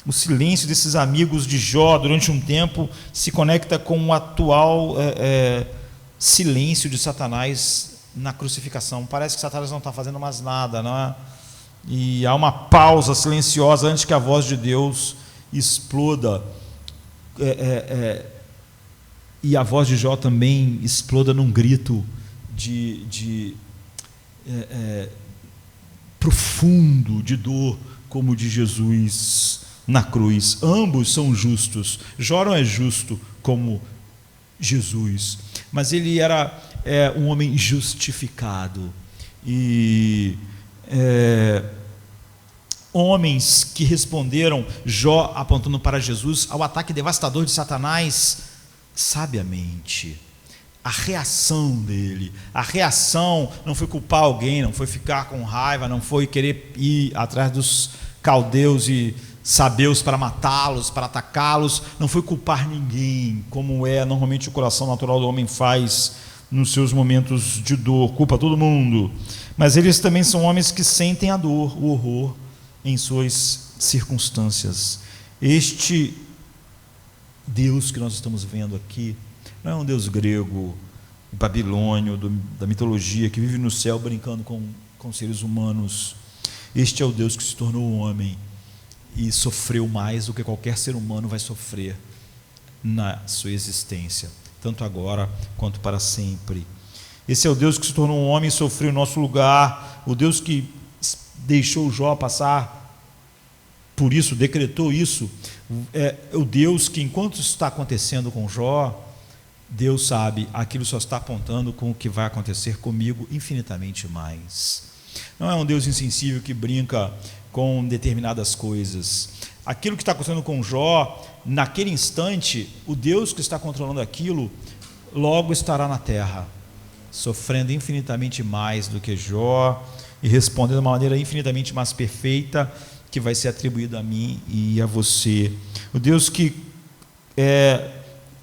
o silêncio desses amigos de Jó durante um tempo se conecta com o atual silêncio de Satanás na crucificação. Parece que Satanás não está fazendo mais nada, não é? E há uma pausa silenciosa antes que a voz de Deus exploda. E a voz de Jó também exploda num grito profundo de dor, como o de Jesus na cruz. Ambos são justos. Jó não é justo como Jesus, mas ele era um homem justificado. E homens que responderam, Jó apontando para Jesus, ao ataque devastador de Satanás, sabiamente. A reação dele, a reação não foi culpar alguém, não foi ficar com raiva, não foi querer ir atrás dos caldeus e sabeus para matá-los, para atacá-los, não foi culpar ninguém, como normalmente o coração natural do homem faz nos seus momentos de dor, culpa todo mundo. Mas eles também são homens que sentem a dor, o horror em suas circunstâncias. Este Deus que nós estamos vendo aqui não é um Deus grego, babilônio, da mitologia, que vive no céu brincando com seres humanos. Este é o Deus que se tornou homem e sofreu mais do que qualquer ser humano vai sofrer na sua existência, tanto agora quanto para sempre. Esse é o Deus que se tornou um homem e sofreu em nosso lugar, o Deus que deixou Jó passar por isso, decretou isso. É o Deus que, enquanto isso está acontecendo com Jó, Deus sabe, aquilo só está apontando com o que vai acontecer comigo infinitamente mais. Não é um Deus insensível que brinca com determinadas coisas. Aquilo que está acontecendo com Jó, naquele instante, o Deus que está controlando aquilo, logo estará na terra, sofrendo infinitamente mais do que Jó e respondendo de uma maneira infinitamente mais perfeita, que vai ser atribuída a mim e a você. O Deus que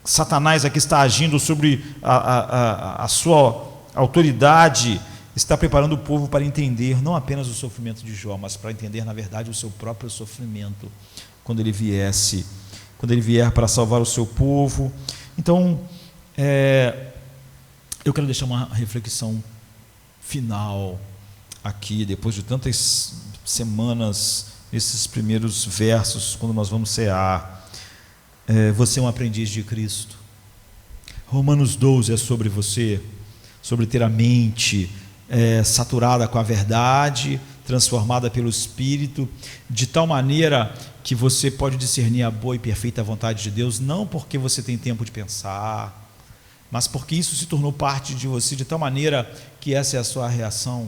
Satanás aqui está agindo sobre a sua autoridade, está preparando o povo para entender não apenas o sofrimento de Jó, mas para entender, na verdade, o seu próprio sofrimento, quando ele vier para salvar o seu povo. Então, eu quero deixar uma reflexão final aqui, depois de tantas semanas, nesses primeiros versos, quando nós vamos cear. Você é um aprendiz de Cristo. Romanos 12 é sobre você, sobre ter a mente saturada com a verdade, transformada pelo Espírito, de tal maneira que você pode discernir a boa e perfeita vontade de Deus, não porque você tem tempo de pensar, mas porque isso se tornou parte de você, de tal maneira que essa é a sua reação.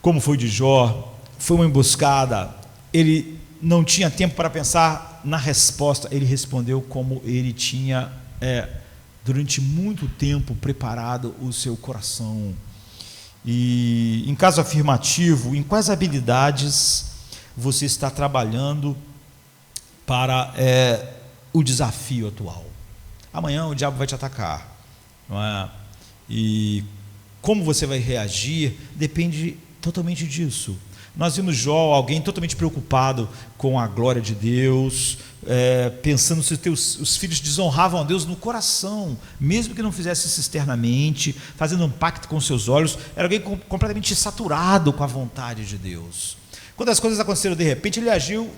Como foi de Jó, foi uma emboscada, ele não tinha tempo para pensar na resposta, ele respondeu como ele tinha durante muito tempo preparado o seu coração. E em caso afirmativo, em quais habilidades você está trabalhando para o desafio atual? Amanhã o diabo vai te atacar, não é? E como você vai reagir depende totalmente disso. Nós vimos Jó, alguém totalmente preocupado com a glória de Deus, pensando se os filhos desonravam a Deus no coração, mesmo que não fizesse isso externamente, fazendo um pacto com seus olhos. Era alguém completamente saturado com a vontade de Deus. Quando as coisas aconteceram de repente, ele agiu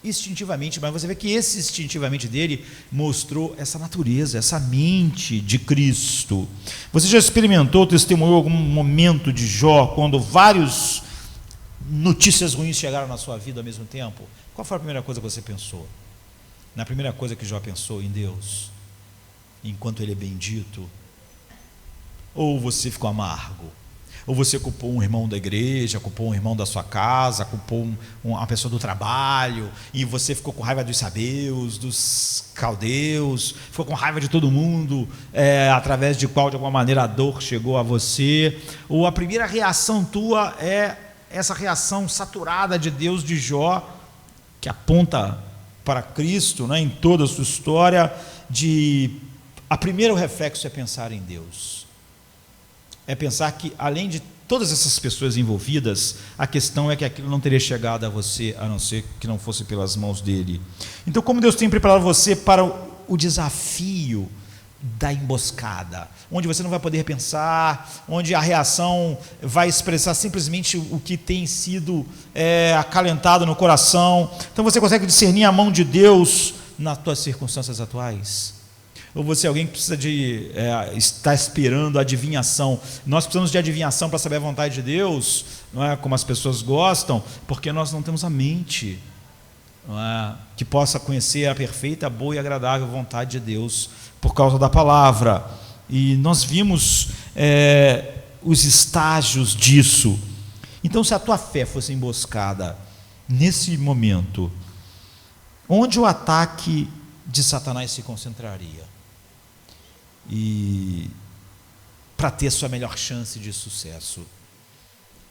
instintivamente, mas você vê que esse instintivamente dele mostrou essa natureza, essa mente de Cristo. Você já experimentou, testemunhou algum momento de Jó, quando vários notícias ruins chegaram na sua vida ao mesmo tempo? Qual foi a primeira coisa que você pensou? Na primeira coisa que Jó pensou, em Deus, enquanto ele é bendito? Ou você ficou amargo? Ou você culpou um irmão da igreja, culpou um irmão da sua casa, culpou uma pessoa do trabalho, e você ficou com raiva dos sabeus, dos caldeus, ficou com raiva de todo mundo, através de qual de alguma maneira a dor chegou a você? Ou a primeira reação tua é essa reação saturada de Deus de Jó, que aponta para Cristo, né, em toda a sua história, a primeiro reflexo é pensar em Deus. é pensar que, além de todas essas pessoas envolvidas, a questão é que aquilo não teria chegado a você, a não ser que não fosse pelas mãos dele. Então, como Deus tem preparado você para o desafio da emboscada, onde você não vai poder pensar, onde a reação vai expressar simplesmente o que tem sido acalentado no coração. Então você consegue discernir a mão de Deus nas tuas circunstâncias atuais? Ou você é alguém que precisa de estar esperando a adivinhação? Nós precisamos de adivinhação para saber a vontade de Deus, não é como as pessoas gostam, porque nós não temos a mente, não é, que possa conhecer a perfeita, boa e agradável vontade de Deus por causa da palavra. E nós vimos os estágios disso. Então, se a tua fé fosse emboscada nesse momento, onde o ataque de Satanás se concentraria? E para ter sua melhor chance de sucesso,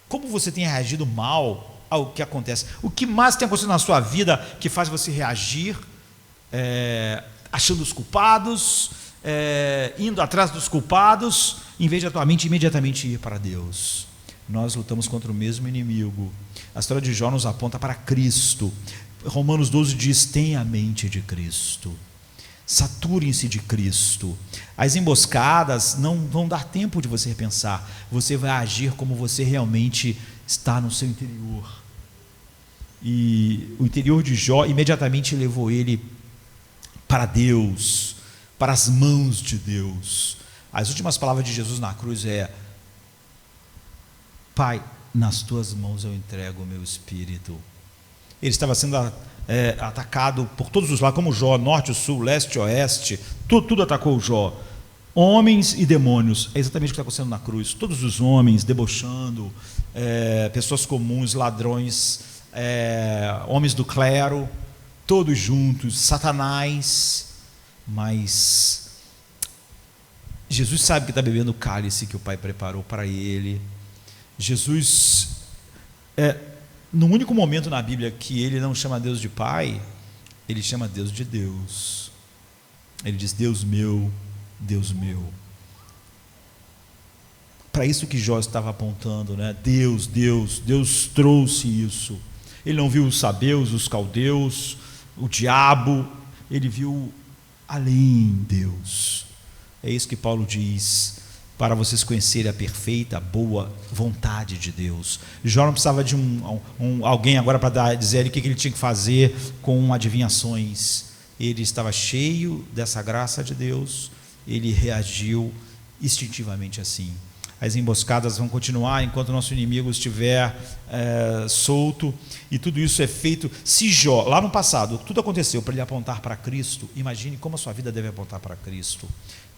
como você tem reagido mal ao que acontece? O que mais tem acontecido na sua vida que faz você reagir achando os culpados, indo atrás dos culpados, em vez de a tua mente imediatamente ir para Deus? Nós lutamos contra o mesmo inimigo. A história de Jó nos aponta para Cristo. Romanos 12 diz: tenha a mente de Cristo, saturem-se de Cristo. As emboscadas não vão dar tempo de você pensar, você vai agir como você realmente está no seu interior. E o interior de Jó imediatamente levou ele para Deus, para as mãos de Deus. As últimas palavras de Jesus na cruz Pai, nas tuas mãos eu entrego o meu espírito. Ele estava sendo atacado por todos os lados, como Jó, norte, sul, leste, oeste, tudo atacou Jó. Homens e demônios, é exatamente o que está acontecendo na cruz. Todos os homens debochando, pessoas comuns, ladrões, homens do clero, todos juntos, Satanás. Mas Jesus sabe que está bebendo o cálice que o Pai preparou para ele. Jesus, no único momento na Bíblia que ele não chama Deus de Pai, ele chama Deus de Deus. Ele diz: Deus meu, Deus meu. Para isso que Jó estava apontando, né? Deus trouxe isso. Ele não viu os sabeus, os caldeus, o diabo, ele viu além Deus. É isso que Paulo diz: para vocês conhecerem a perfeita, boa vontade de Deus. Jó não precisava de alguém agora para dizer o que ele tinha que fazer com adivinhações. Ele estava cheio dessa graça de Deus, ele reagiu instintivamente assim. As emboscadas vão continuar enquanto o nosso inimigo estiver solto, e tudo isso é feito. Se Jó, lá no passado, tudo aconteceu para ele apontar para Cristo, imagine como a sua vida deve apontar para Cristo.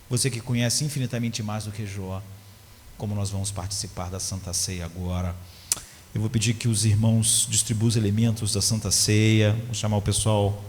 Você que conhece infinitamente mais do que Jó, como nós vamos participar da Santa Ceia agora. Eu vou pedir que os irmãos distribuam os elementos da Santa Ceia. Vou chamar o pessoal.